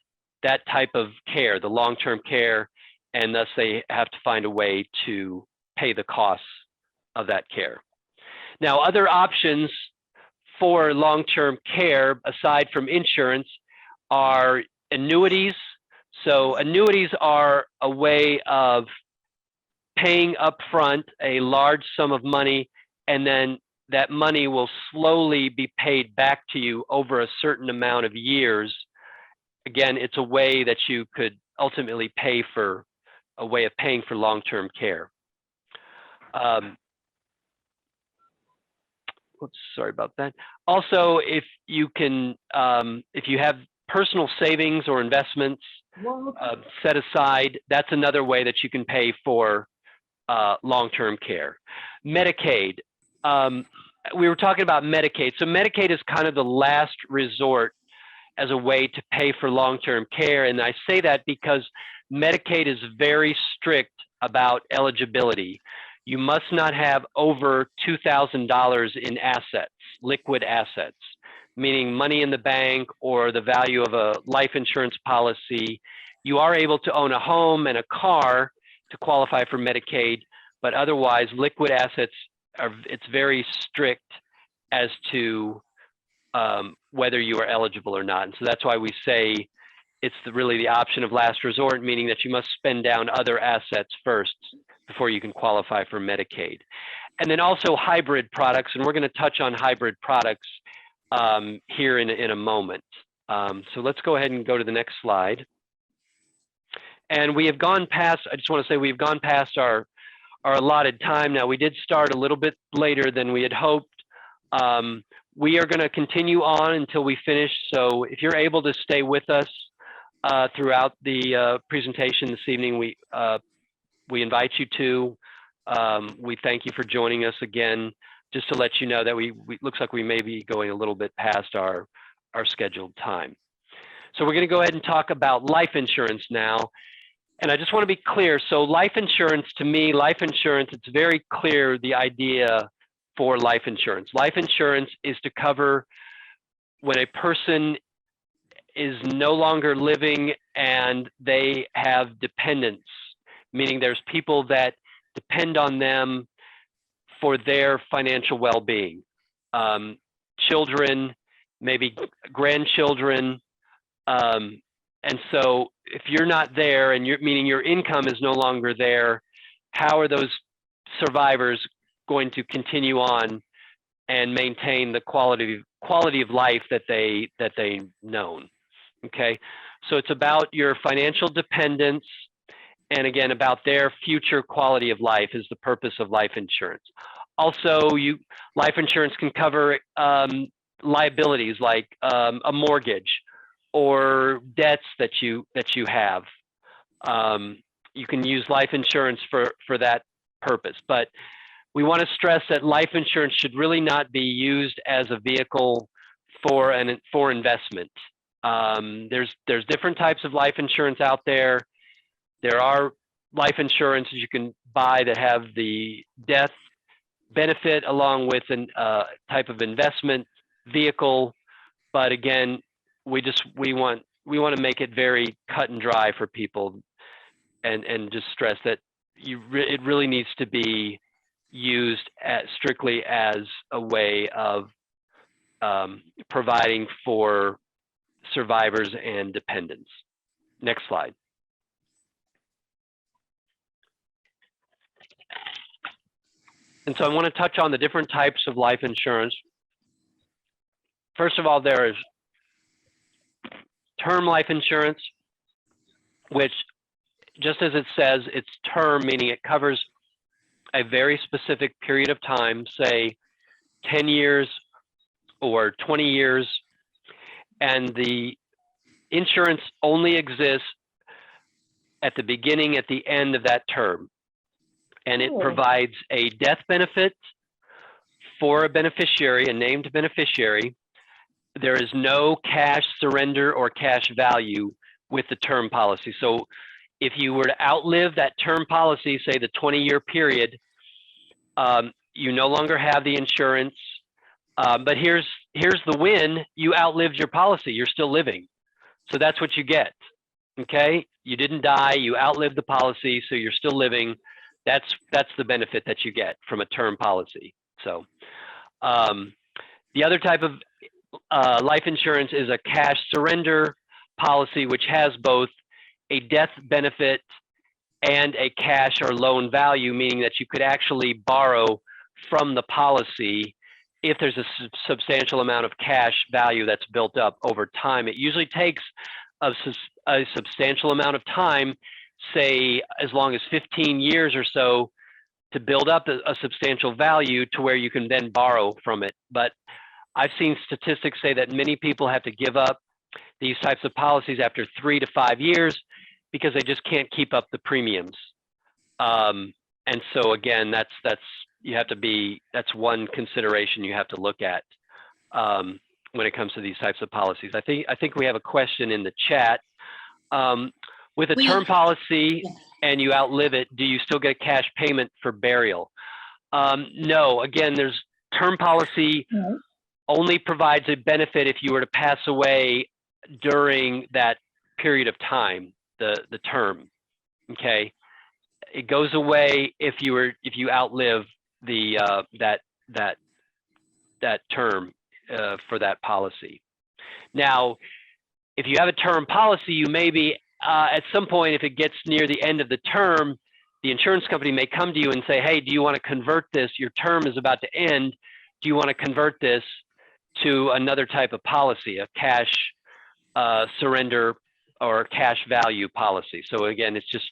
that type of care, the long-term care, and thus they have to find a way to pay the costs of that care. Now, other options for long-term care, aside from insurance, are annuities. So annuities are a way of paying upfront a large sum of money, and then that money will slowly be paid back to you over a certain amount of years. Again, it's a way that you could ultimately pay for, a way of paying for long-term care. Oops, sorry about that. Also, if you have personal savings or investments set aside, that's another way that you can pay for long-term care. Medicaid. We were talking about Medicaid. So Medicaid is kind of the last resort as a way to pay for long-term care. And I say that because Medicaid is very strict about eligibility. You must not have over $2,000 in assets, liquid assets, meaning money in the bank or the value of a life insurance policy. You are able to own a home and a car to qualify for Medicaid, but otherwise liquid assets it's very strict as to whether you are eligible or not. And so that's why we say it's really the option of last resort, meaning that you must spend down other assets first before you can qualify for Medicaid. And then also hybrid products, and we're going to touch on hybrid products here in a moment. So let's go ahead and go to the next slide. And we have gone past, I just want to say we've gone past our allotted time. Now, we did start a little bit later than we had hoped. We are going to continue on until we finish. So if you're able to stay with us throughout the presentation this evening, we invite you to. We thank you for joining us again, just to let you know that we looks like we may be going a little bit past our scheduled time. So we're going to go ahead and talk about life insurance now. And I just want to be clear. So life insurance, to me, life insurance, it's very clear the idea for life insurance. Life insurance is to cover when a person is no longer living and they have dependents, meaning there's people that depend on them for their financial well-being. Children, maybe grandchildren. And so if you're not there and meaning your income is no longer there, how are those survivors going to continue on and maintain the quality of life that they've known? Okay, so it's about your financial dependence, and again, about their future quality of life is the purpose of life insurance. Also, life insurance can cover liabilities like a mortgage or debts that you have. You can use life insurance for that purpose, but we want to stress that life insurance should really not be used as a vehicle for investment. There's different types of life insurance out there. There are life insurances you can buy that have the death benefit along with a type of investment vehicle, but again, we want to make it very cut and dry for people, and just stress that it really needs to be used strictly as a way of providing for survivors and dependents. Next slide. And so I want to touch on the different types of life insurance. First of all, there is term life insurance, which, just as it says, it's term, meaning it covers a very specific period of time, say 10 years or 20 years, and the insurance only exists at the beginning, at the end of that term. And it provides a death benefit for a beneficiary, a named beneficiary. There is no cash surrender or cash value with the term policy. So if you were to outlive that term policy, say the 20-year period, you no longer have the insurance. But here's the win: you outlived your policy. You're still living. So that's what you get. Okay, you didn't die. You outlived the policy, so you're still living. That's the benefit that you get from a term policy. So the other type of life insurance is a cash surrender policy, which has both a death benefit and a cash or loan value, meaning that you could actually borrow from the policy if there's a substantial amount of cash value that's built up over time. It usually takes a substantial amount of time, say as long as 15 years or so, to build up a substantial value to where you can then borrow from it. But I've seen statistics say that many people have to give up these types of policies after 3 to 5 years because they just can't keep up the premiums. And so again, that's one consideration you have to look at when it comes to these types of policies. I think we have a question in the chat. With a term policy and you outlive it, do you still get a cash payment for burial? No. Again, there's term policy only provides a benefit if you were to pass away during that period of time, the term. Okay, it goes away if you outlive the that term for that policy. Now, if you have a term policy, you may be at some point, if it gets near the end of the term, the insurance company may come to you and say, hey, do you want to convert this? Your term is about to end. Do you want to convert this to another type of policy, a cash surrender or cash value policy? So again, it's just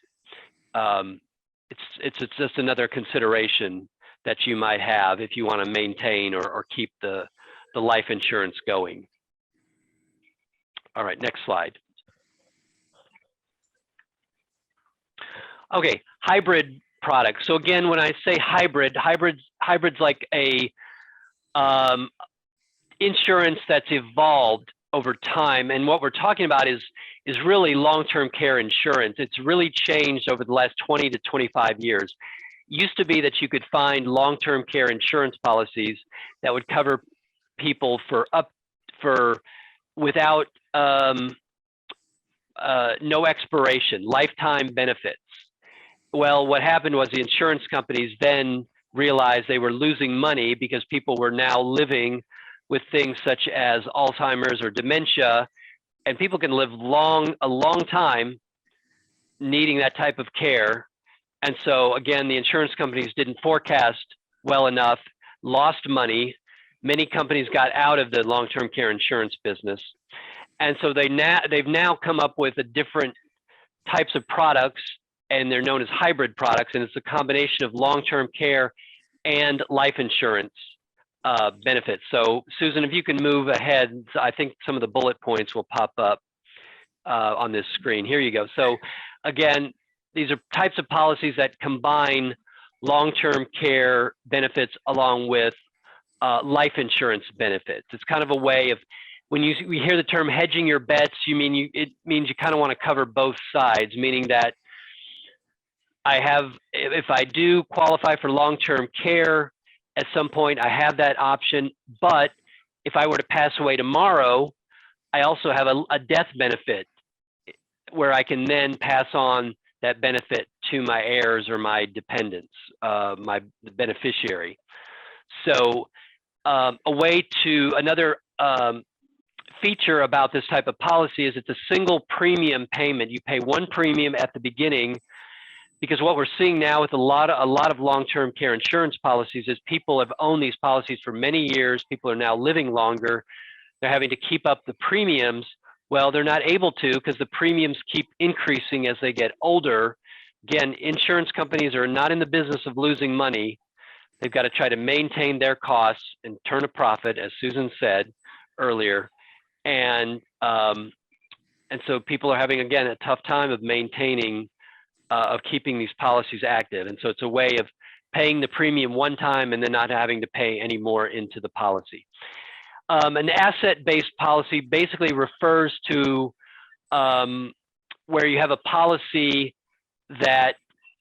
it's just another consideration that you might have if you want to maintain or keep the life insurance going. All right, next slide. Okay, hybrid products. So again, when I say hybrid's like a insurance that's evolved over time. And what we're talking about is really long-term care insurance. It's really changed over the last 20 to 25 years. It used to be that you could find long-term care insurance policies that would cover people without no expiration, lifetime benefits. Well, what happened was the insurance companies then realized they were losing money because people were now living with things such as Alzheimer's or dementia, and people can live a long time needing that type of care. And so again, the insurance companies didn't forecast well enough, lost money. Many companies got out of the long-term care insurance business. And so they've now come up with a different types of products, and they're known as hybrid products, and it's a combination of long-term care and life insurance benefits. So Susan, if you can move ahead, I think some of the bullet points will pop up on this screen. Here you go. So again, these are types of policies that combine long-term care benefits along with life insurance benefits. It's kind of a way of, when we hear the term hedging your bets, it means you kind of want to cover both sides, meaning that if I do qualify for long-term care, at some point I have that option, but if I were to pass away tomorrow, I also have a death benefit where I can then pass on that benefit to my heirs or my dependents, my beneficiary. So another feature about this type of policy is it's a single premium payment. You pay one premium at the beginning, because what we're seeing now with a lot of long-term care insurance policies is people have owned these policies for many years. People are now living longer. They're having to keep up the premiums. Well, they're not able to because the premiums keep increasing as they get older. Again, insurance companies are not in the business of losing money. They've got to try to maintain their costs and turn a profit, as Susan said earlier. And so people are having, again, a tough time of keeping these policies active. And so it's a way of paying the premium one time and then not having to pay any more into the policy. An asset-based policy basically refers to where you have a policy that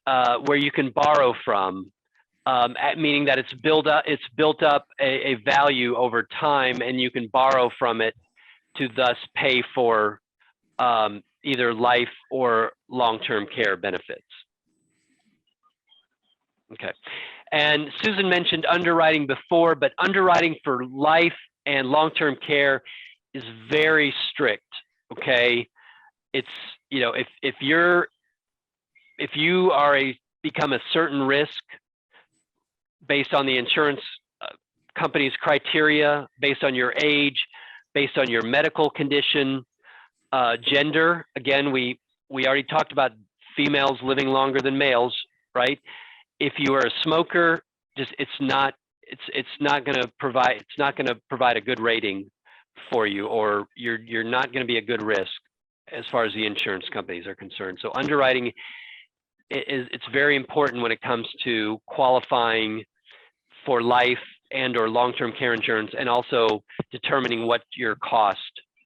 where you can borrow from, meaning that it's built up a value over time, and you can borrow from it to thus pay for either life or long-term care benefits. Okay, and Susan mentioned underwriting before, but underwriting for life and long-term care is very strict. Okay, it's, you know, if you become a certain risk based on the insurance company's criteria, based on your age, based on your medical condition, gender. Again, we already talked about females living longer than males, right? If you are a smoker, it's not going to provide a good rating for you, or you're not going to be a good risk as far as the insurance companies are concerned. So underwriting it's very important when it comes to qualifying for life and or long-term care insurance, and also determining what your cost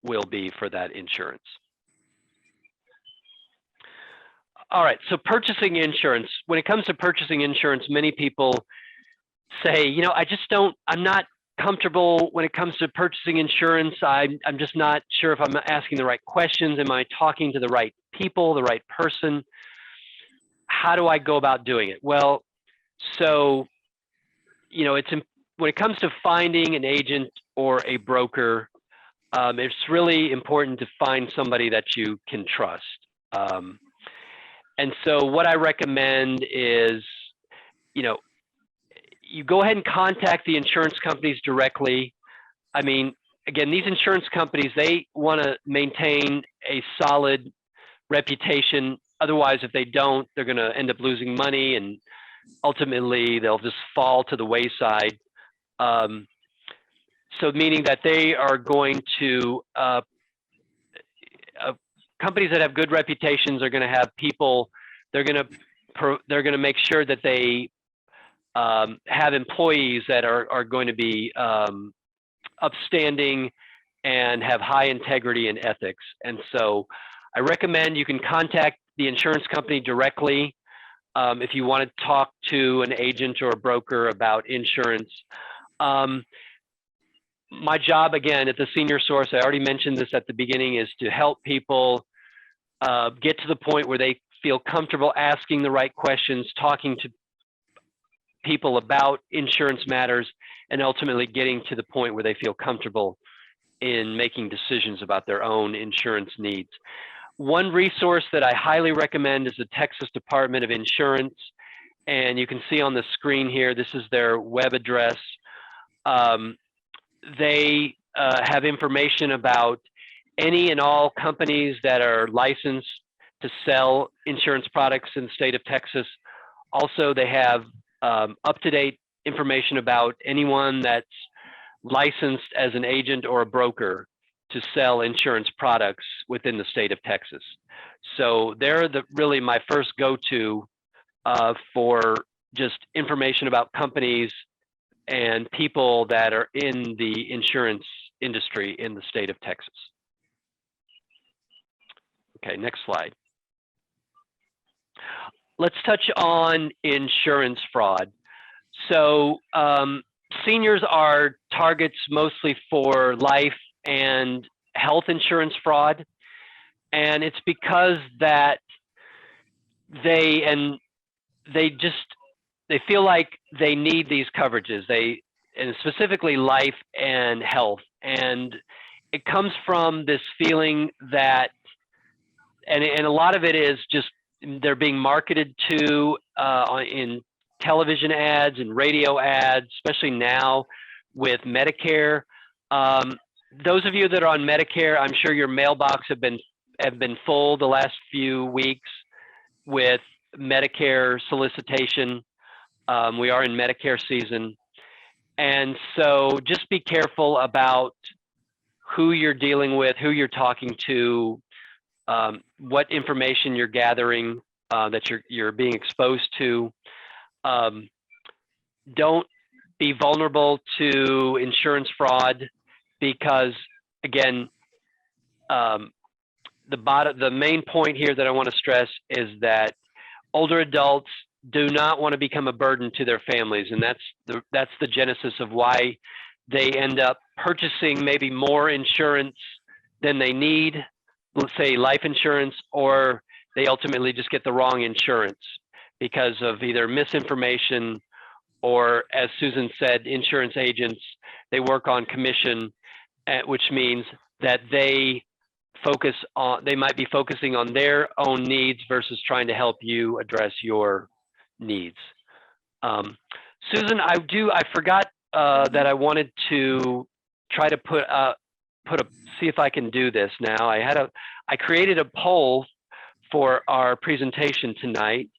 will be for that insurance. All right, so purchasing insurance. When it comes to purchasing insurance, many people say, you know, I'm not comfortable when it comes to purchasing insurance. I'm just not sure if I'm asking the right questions. Am I talking to the right people, the right person? How do I go about doing it? Well, so, you know, when it comes to finding an agent or a broker, it's really important to find somebody that you can trust. And so what I recommend is, you know, you go ahead and contact the insurance companies directly. I mean, again, these insurance companies, they want to maintain a solid reputation. Otherwise, if they don't, they're going to end up losing money, and ultimately they'll just fall to the wayside. So meaning that they are going to, companies that have good reputations are going to have people, they're going to make sure that they have employees that are going to be upstanding and have high integrity and ethics. And so I recommend you can contact the insurance company directly if you want to talk to an agent or a broker about insurance. my job, again, at the Senior Source, I already mentioned this at the beginning, is to help people get to the point where they feel comfortable asking the right questions, talking to people about insurance matters, and ultimately getting to the point where they feel comfortable in making decisions about their own insurance needs. One resource that I highly recommend is the Texas Department of Insurance. And you can see on the screen here, this is their web address. They have information about any and all companies that are licensed to sell insurance products in the state of Texas. Also, they have up-to-date information about anyone that's licensed as an agent or a broker to sell insurance products within the state of Texas. So they're really my first go-to for just information about companies and people that are in the insurance industry in the state of Texas. Okay, next slide. Let's touch on insurance fraud. So seniors are targets mostly for life and health insurance fraud. And it's because that they feel like they need these coverages, and specifically life and health. And it comes from this feeling that, and a lot of it is just they're being marketed to in television ads and radio ads, especially now with Medicare. Those of you that are on Medicare, I'm sure your mailbox have been full the last few weeks with Medicare solicitation. We are in Medicare season. And so just be careful about who you're dealing with, who you're talking to, what information you're gathering, that you're being exposed to. Don't be vulnerable to insurance fraud because, again, the main point here that I want to stress is that older adults do not want to become a burden to their families, and that's the genesis of why they end up purchasing maybe more insurance than they need, let's say life insurance, or they ultimately just get the wrong insurance because of either misinformation or, as Susan said, insurance agents, they work on commission, which means that they might be focusing on their own needs versus trying to help you address your needs. Susan, I forgot that I wanted to try to see if I can do this now. I created a poll for our presentation tonight,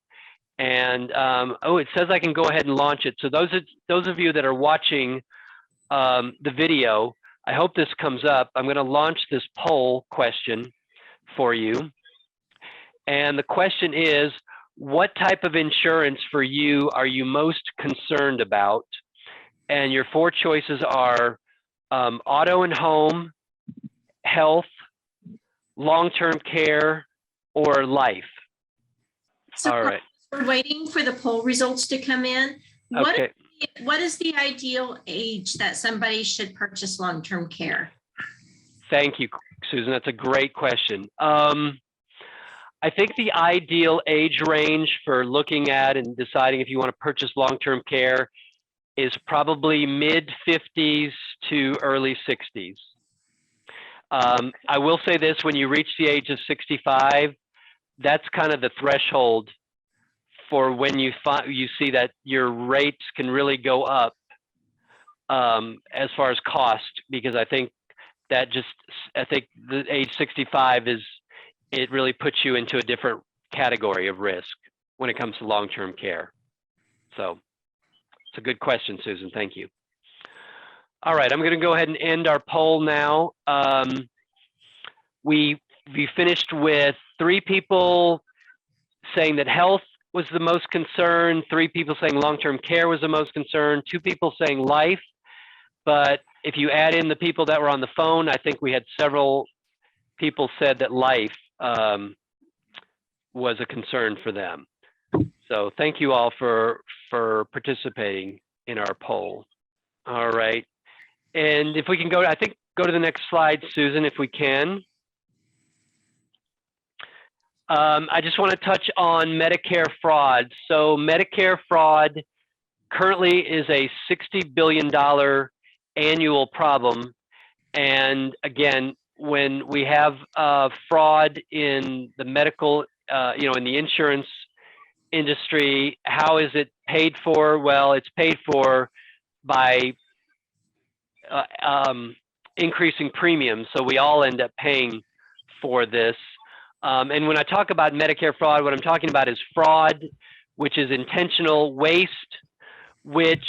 and it says I can go ahead and launch it. So those of you that are watching the video, I hope this comes up. I'm going to launch this poll question for you. And the question is, what type of insurance for you are you most concerned about? And your four choices are auto and home, health, long-term care, or life. So all right. We're waiting for the poll results to come in. Okay. What is the ideal age that somebody should purchase long-term care? Thank you, Susan. That's a great question. I think the ideal age range for looking at and deciding if you want to purchase long-term care is probably mid-50s to early 60s. I will say this, when you reach the age of 65, that's kind of the threshold for when you see that your rates can really go up as far as cost, because I think the age 65 it really puts you into a different category of risk when it comes to long-term care. So it's a good question, Susan. Thank you. All right, I'm going to go ahead and end our poll now. We finished with 3 people saying that health was the most concern, 3 people saying long-term care was the most concern, 2 people saying life. But if you add in the people that were on the phone, I think we had several people said that life was a concern for them. So thank you all for participating in our poll. All right. And if we can go to the next slide, Susan, if we can. I just want to touch on Medicare fraud. So Medicare fraud currently is a $60 billion annual problem. And again, when we have fraud in the medical, in the insurance industry, how is it paid for? Well, it's paid for by increasing premiums. So we all end up paying for this. And when I talk about Medicare fraud, what I'm talking about is fraud, which is intentional, waste, which,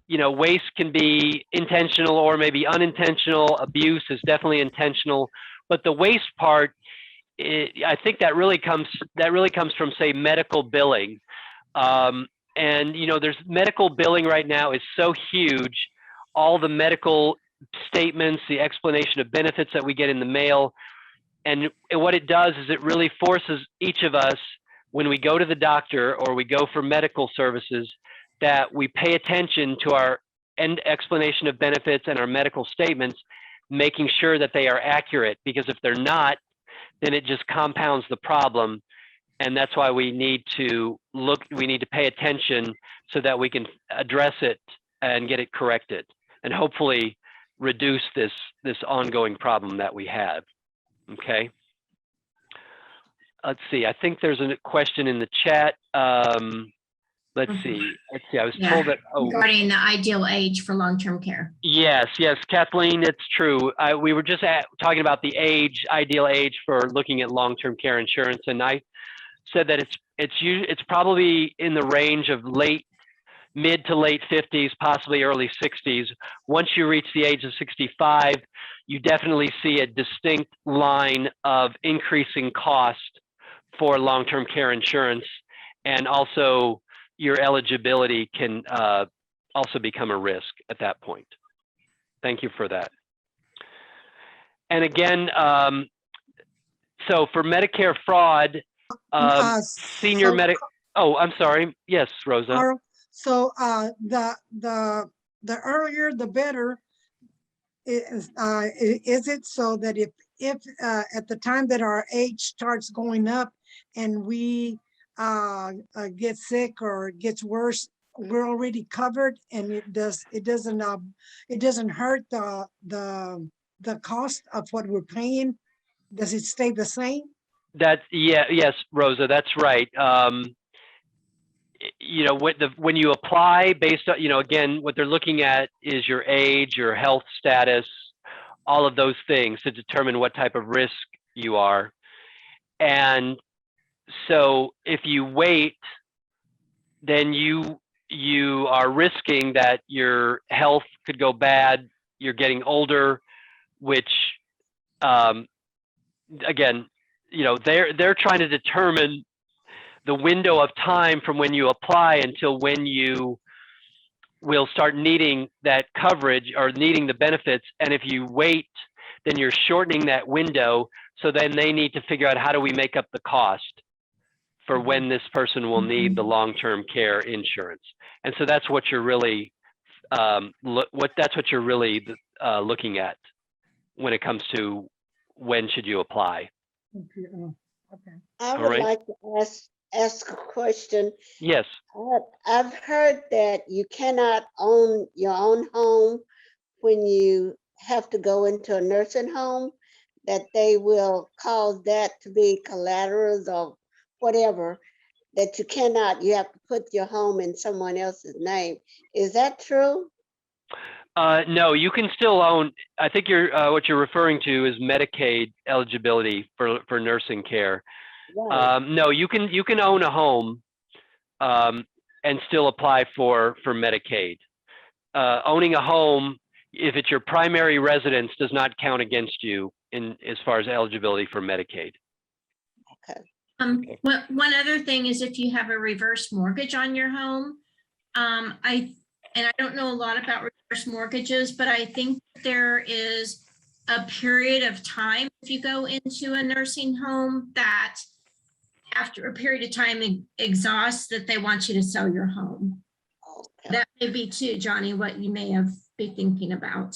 waste can be intentional or maybe unintentional. Abuse is definitely intentional. But the waste part, I think that really comes from, say, medical billing. And, there's medical billing right now is so huge. All the medical statements, the explanation of benefits that we get in the mail. And what it does is it really forces each of us, when we go to the doctor or we go for medical services, that we pay attention to our explanation of benefits and our medical statements, making sure that they are accurate, because if they're not, then it just compounds the problem. And that's why we need to pay attention so that we can address it and get it corrected and hopefully reduce this ongoing problem that we have. Okay. Let's see. I think there's a question in the chat. Let's see. I was told that. Regarding the ideal age for long-term care. Yes, Kathleen, it's true. We were just talking about the ideal age for looking at long-term care insurance, and I said that it's probably in the range of mid to late 50s, possibly early 60s. Once you reach the age of 65, you definitely see a distinct line of increasing cost for long-term care insurance, and also your eligibility can also become a risk at that point. Thank you for that. And again, so for Medicare fraud, senior medic. Oh, I'm sorry. Yes, Rosa. So the earlier the better. Is it so that if at the time that our age starts going up and we get sick or it gets worse, we're already covered, and it doesn't hurt the cost of what we're paying? Does it stay the same? Yes, Rosa, that's right. When you apply based on, again, what they're looking at is your age, your health status, all of those things to determine what type of risk you are. And so if you wait, then you are risking that your health could go bad. You're getting older, which, again, they're trying to determine the window of time from when you apply until when you will start needing that coverage or needing the benefits. And if you wait, then you're shortening that window. So then they need to figure out, how do we make up the cost for when this person will need the long-term care insurance. And so that's what you're really looking at when it comes to when should you apply. Okay. I would like to ask a question. Yes. I've heard that you cannot own your own home when you have to go into a nursing home, that they will cause that to be collaterals or whatever, that you have to put your home in someone else's name. Is that true? No, you can still own. I think what you're referring to is Medicaid eligibility for nursing care. Right. No, you can own a home and still apply for Medicaid. Owning a home, if it's your primary residence, does not count against you as far as eligibility for Medicaid. Okay. One other thing is if you have a reverse mortgage on your home, I don't know a lot about reverse mortgages, but I think there is a period of time if you go into a nursing home that after a period of time exhausts, that they want you to sell your home. Okay. That may be too, Johnny, what you may have be thinking about.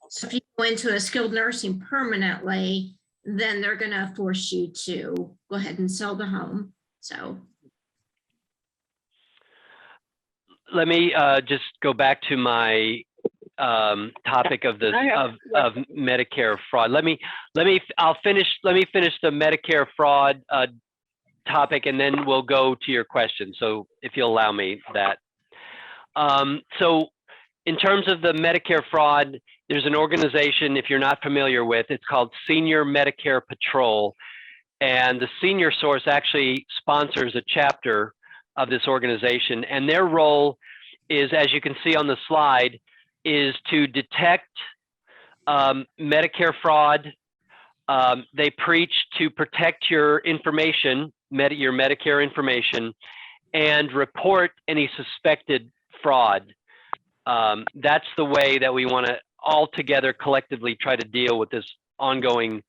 So if you go into a skilled nursing permanently, then they're going to force you to go ahead and sell the home. So let me just go back to my topic of the of Medicare fraud. Let me finish the Medicare fraud topic, and then we'll go to your question. So if you'll allow me that. So in terms of the Medicare fraud, there's an organization, if you're not familiar with, it's called Senior Medicare Patrol. And the Senior Source actually sponsors a chapter of this organization. And their role is, as you can see on the slide, is to detect Medicare fraud. They preach to protect your information, your Medicare information, and report any suspected fraud. That's the way that we want to all together collectively try to deal with this ongoing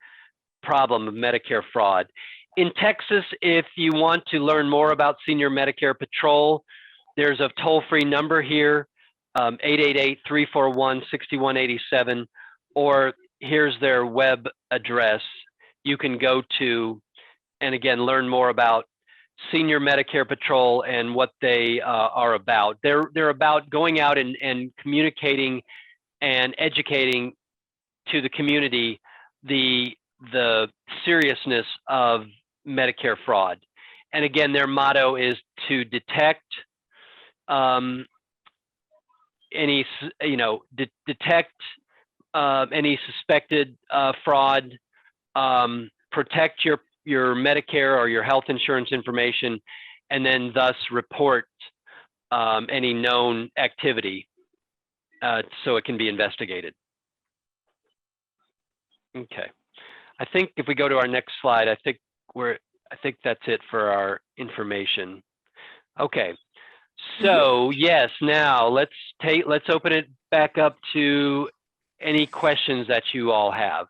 problem of Medicare fraud. In Texas, if you want to learn more about Senior Medicare Patrol, there's a toll-free number here, 888-341-6187, or here's their web address. You can go to, and again, learn more about Senior Medicare Patrol and what they are about. They're about going out and communicating and educating to the community the seriousness of Medicare fraud. And again, their motto is to detect any suspected fraud, protect your Medicare or your health insurance information, and then thus report any known activity so it can be investigated. Okay, I think if we go to our next slide, I think that's it for our information. Okay, so yes, now let's open it back up to any questions that you all have.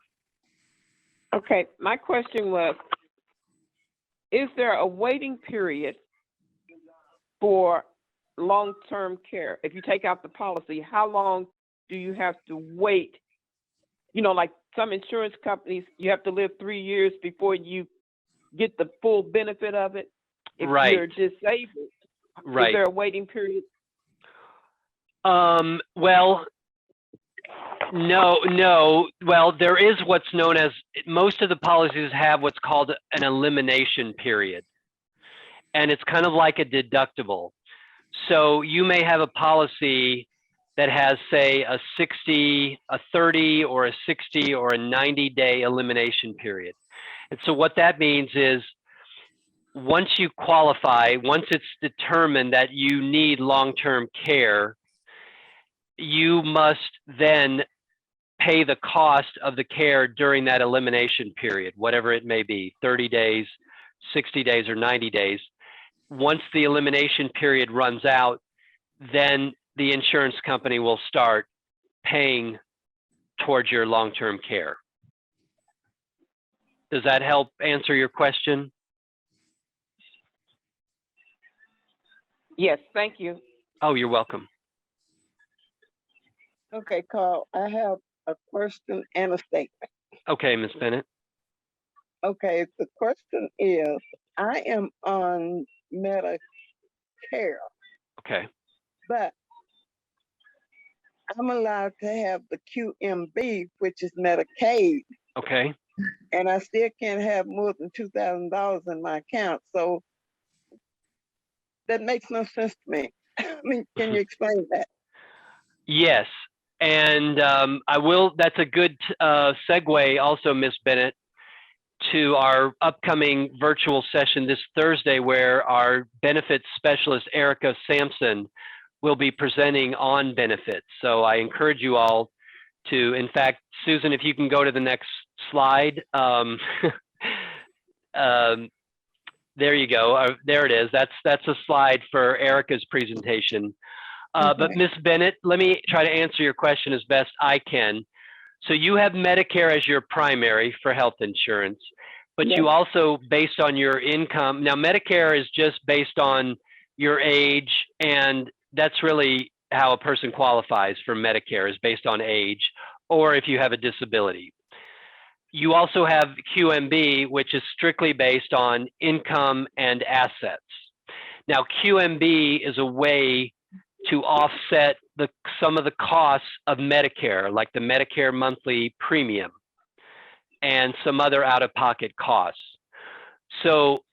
Okay, my question was, is there a waiting period for long-term care? If you take out the policy, how long do you have to wait? You know, like some insurance companies, you have to live 3 years before you get the full benefit of it. If you're disabled, is there a waiting period? Well, no. Well, there is what's known as, most of the policies have what's called an elimination period. And it's kind of like a deductible. So you may have a policy that has, say, a 30 or a 60 or a 90-day elimination period. And so what that means is, once you qualify, once it's determined that you need long-term care, you must then pay the cost of the care during that elimination period, whatever it may be, 30 days, 60 days, or 90 days. Once the elimination period runs out, then the insurance company will start paying towards your long-term care. Does that help answer your question? Yes, thank you. Oh, you're welcome. Okay, Carl, I have a question and a statement. Okay, Ms. Bennett. Okay, the question is, I am on Medicare, Okay. but I'm allowed to have the QMB, which is Medicaid, Okay. and I still can't have more than $2,000 in my account. So that makes no sense to me. I mean, can you explain that? Yes, and I will. That's a good segue also, Ms. Bennett, to our upcoming virtual session this Thursday, where our benefits specialist, Erica Sampson, will be presenting on benefits. So I encourage you all to, in fact, Susan, if you can go to the next slide. There you go. There it is. That's a slide for Erica's presentation. But Ms. Bennett, let me try to answer your question as best I can. So you have Medicare as your primary for health insurance, but you also, based on your income, now Medicare is just based on your age, and that's really how a person qualifies for Medicare is based on age, or if you have a disability. You also have QMB, which is strictly based on income and assets. Now, QMB is a way to offset some of the costs of Medicare, like the Medicare monthly premium and some other out-of-pocket costs. So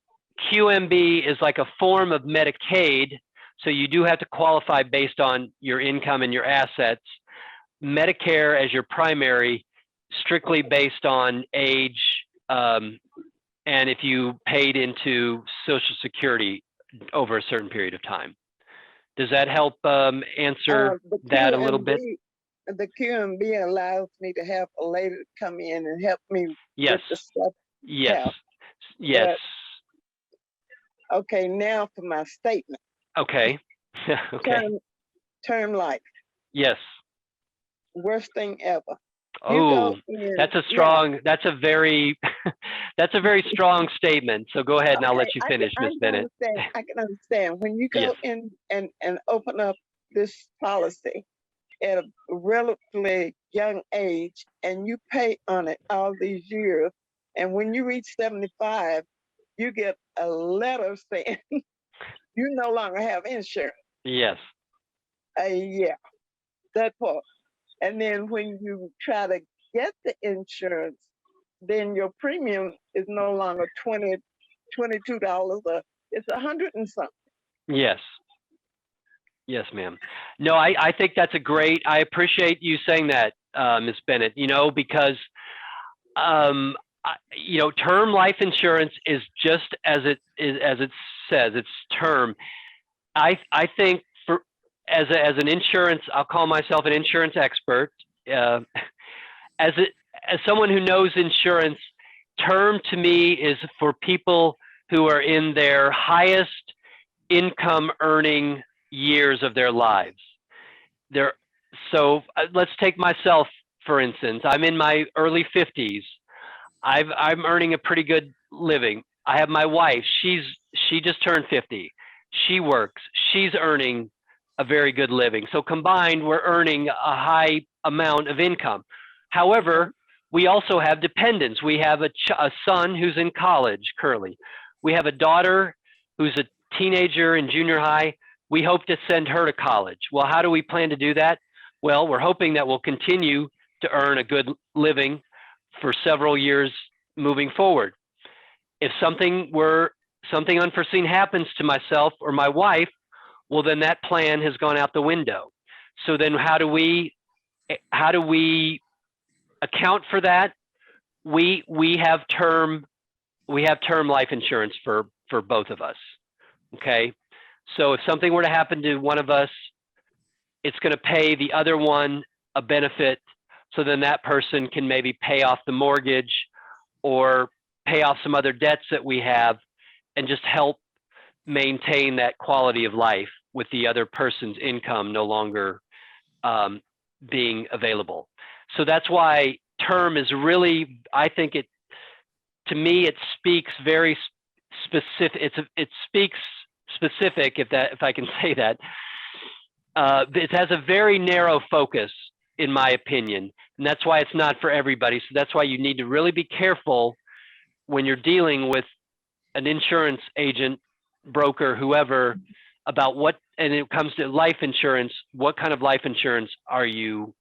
QMB is like a form of Medicaid, so you do have to qualify based on your income and your assets. Medicare as your primary, strictly based on age, and if you paid into Social Security over a certain period of time. Does that help answer that a little bit? The QMB allows me to have a lady come in and help me Yes. with the stuff. Yes. Yes. Okay, now for my statement. Okay. Okay. Term life. Yes. Worst thing ever. Oh, that's a strong, that's a very, that's a very strong statement. So go ahead and I'll let you finish, Ms. Bennett. I can understand. When you go in and open up this policy at a relatively young age and you pay on it all these years, and when you reach 75, you get a letter saying you no longer have insurance. Yes. Yeah, that part. And then when you try to get the insurance, then your premium is no longer $22, or it's $100 and something. Yes. Yes, ma'am. No, I think that's I appreciate you saying that, Ms. Bennett, you know, because, you know, term life insurance is just as it says, it's term. I think as an insurance, I'll call myself an insurance expert. As someone who knows insurance, term to me is for people who are in their highest income earning years of their lives. So let's take myself, for instance. I'm in my early 50s. I'm earning a pretty good living. I have my wife. She just turned 50. She works. She's earning a very good living. So combined, we're earning a high amount of income. However, we also have dependents. We have a son who's in college currently. We have a daughter who's a teenager in junior high. We hope to send her to college. Well, how do we plan to do that? Well, we're hoping that we'll continue to earn a good living for several years moving forward. If something unforeseen happens to myself or my wife, well, then that plan has gone out the window. So then how do we account for that? We have term life insurance for both of us. Okay. So if something were to happen to one of us, it's going to pay the other one a benefit. So then that person can maybe pay off the mortgage or pay off some other debts that we have and just help maintain that quality of life with the other person's income no longer being available. So that's why term is really, I think to me, it speaks very specific. It speaks specific, if I can say that. It has a very narrow focus, in my opinion, and that's why it's not for everybody. So that's why you need to really be careful when you're dealing with an insurance agent, broker, whoever, about what, and it comes to life insurance, what kind of life insurance are you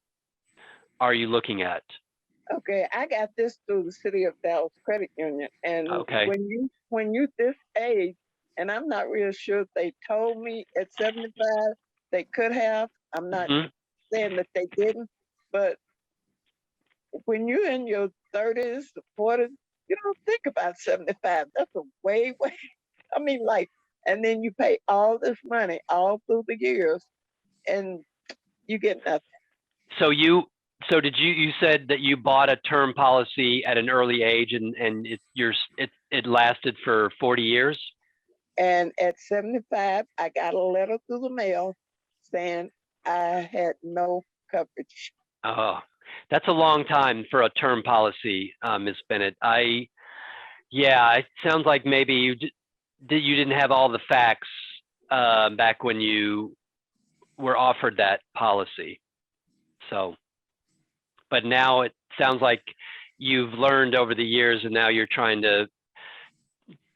looking at? Okay, I got this through the City of Dallas Credit Union, and okay. when you this age, and I'm not real sure if they told me at 75 they could have. I'm not saying that they didn't, but when you're in your 30s, 40s, you don't think about 75. That's a way. I mean, like, and then you pay all this money all through the years, and you get nothing. So you said that you bought a term policy at an early age, and it lasted for 40 years? And at 75, I got a letter through the mail saying I had no coverage. Oh, that's a long time for a term policy, Ms. Bennett. It sounds like maybe you didn't have all the facts back when you were offered that policy. So, but now it sounds like you've learned over the years, and now you're trying to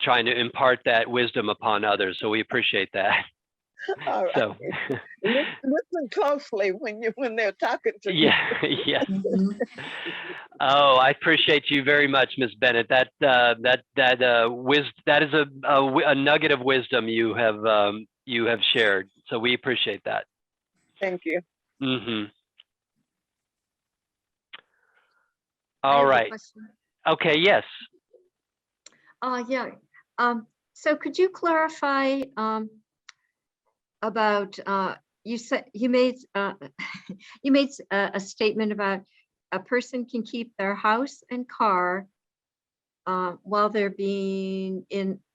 impart that wisdom upon others. So we appreciate that. All right. So, Listen closely when they're talking to you. yeah, yes. Oh, I appreciate you very much, Ms. Bennett. That is a nugget of wisdom you have shared. So we appreciate that. Thank you. Mm-hmm. I All have a right. question. Okay. Yes. Yeah. So could you clarify about you said you made you made a statement about a person can keep their house and car while they're in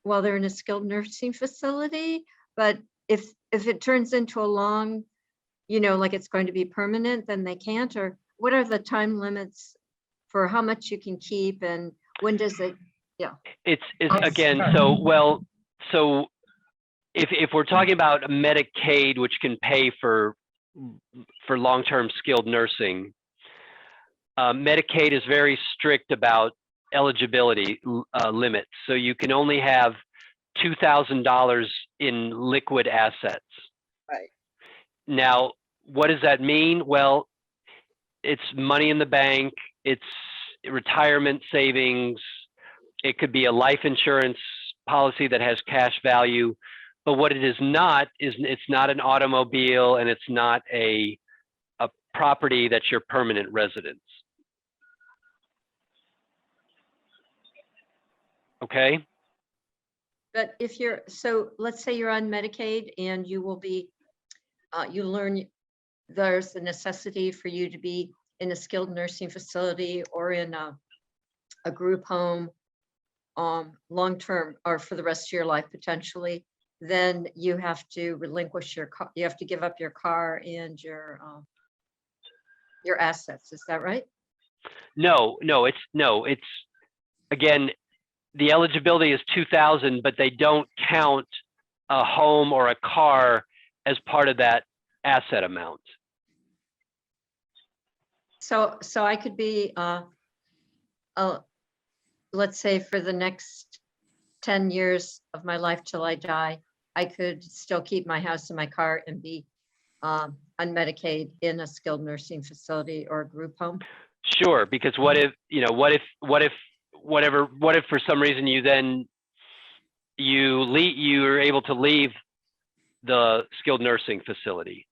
a skilled nursing facility, but if it turns into a long, like it's going to be permanent, then they can't. Or what are the time limits for how much you can keep, and when does it? Yeah. It's again. So if we're talking about Medicaid, which can pay for long-term skilled nursing, Medicaid is very strict about eligibility limits. So you can only have $2,000 in liquid assets. Right. Now, what does that mean? Well, it's money in the bank, it's retirement savings, it could be a life insurance policy that has cash value. But what it is not is it's not an automobile, and it's not a property that's your permanent residence. Okay. But if let's say you're on Medicaid and you will be, you learn there's the necessity for you to be in a skilled nursing facility or in a group home, long-term or for the rest of your life potentially, then you have to relinquish your car. You have to give up your car and your assets. Is that right? No, it's again, the eligibility is 2,000, but they don't count a home or a car as part of that asset amount. So I could be, let's say for the next 10 years of my life till I die, I could still keep my house and my car and be on Medicaid in a skilled nursing facility or a group home. Sure, because what if for some reason you're able to leave the skilled nursing facility?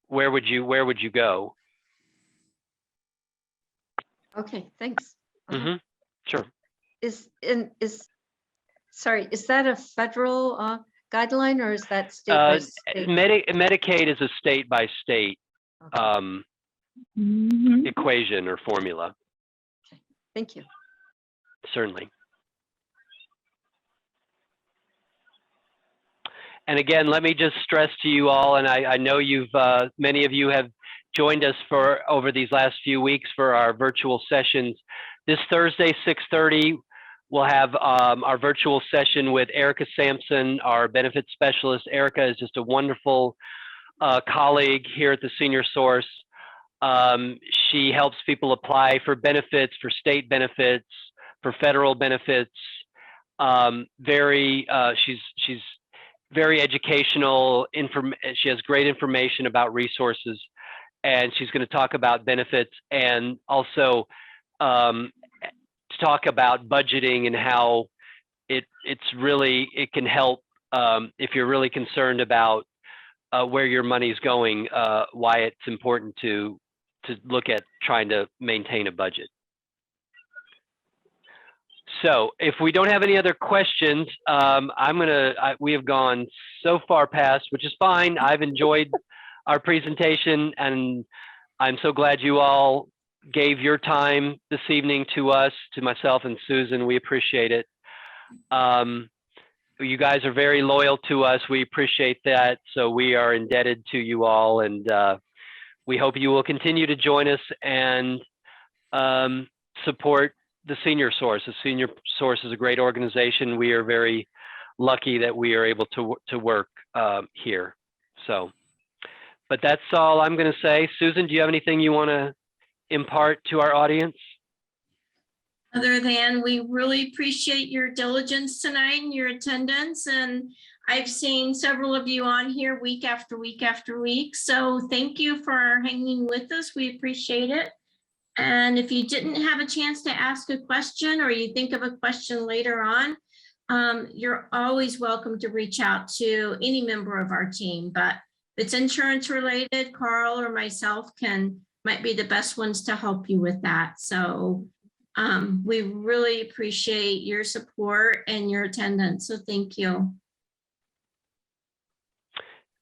Where would you go? Okay, thanks. Mm-hmm. Sure. Is that a federal guideline, or is that state by state? Medicaid is a state by state equation or formula. Okay, thank you. Certainly. And again, let me just stress to you all, and I know many of you have joined us over these last few weeks for our virtual sessions. This Thursday, 6:30, we'll have our virtual session with Erica Sampson, our benefits specialist. Erica is just a wonderful colleague here at the Senior Source. She helps people apply for benefits, for state benefits, for federal benefits. She's very educational. She has great information about resources, and she's going to talk about benefits and also talk about budgeting and how it can help if you're really concerned about where your money's going, why it's important to look at trying to maintain a budget. So if we don't have any other questions, we have gone so far past, which is fine. I've enjoyed our presentation, and I'm so glad you all gave your time this evening to us, to myself and Susan. We appreciate it. You guys are very loyal to us. We appreciate that. So we are indebted to you all, and we hope you will continue to join us and support the Senior Source. The Senior Source is a great organization. We are very lucky that we are able to work here. So, but that's all I'm going to say. Susan, do you have anything you want to impart to our audience? Other than we really appreciate your diligence tonight and your attendance. And I've seen several of you on here week after week after week. So thank you for hanging with us. We appreciate it. And if you didn't have a chance to ask a question or you think of a question later on, you're always welcome to reach out to any member of our team. But if it's insurance related, Carl or myself might be the best ones to help you with that. So we really appreciate your support and your attendance. So thank you.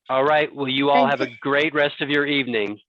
All right. Well, you all have a great rest of your evening.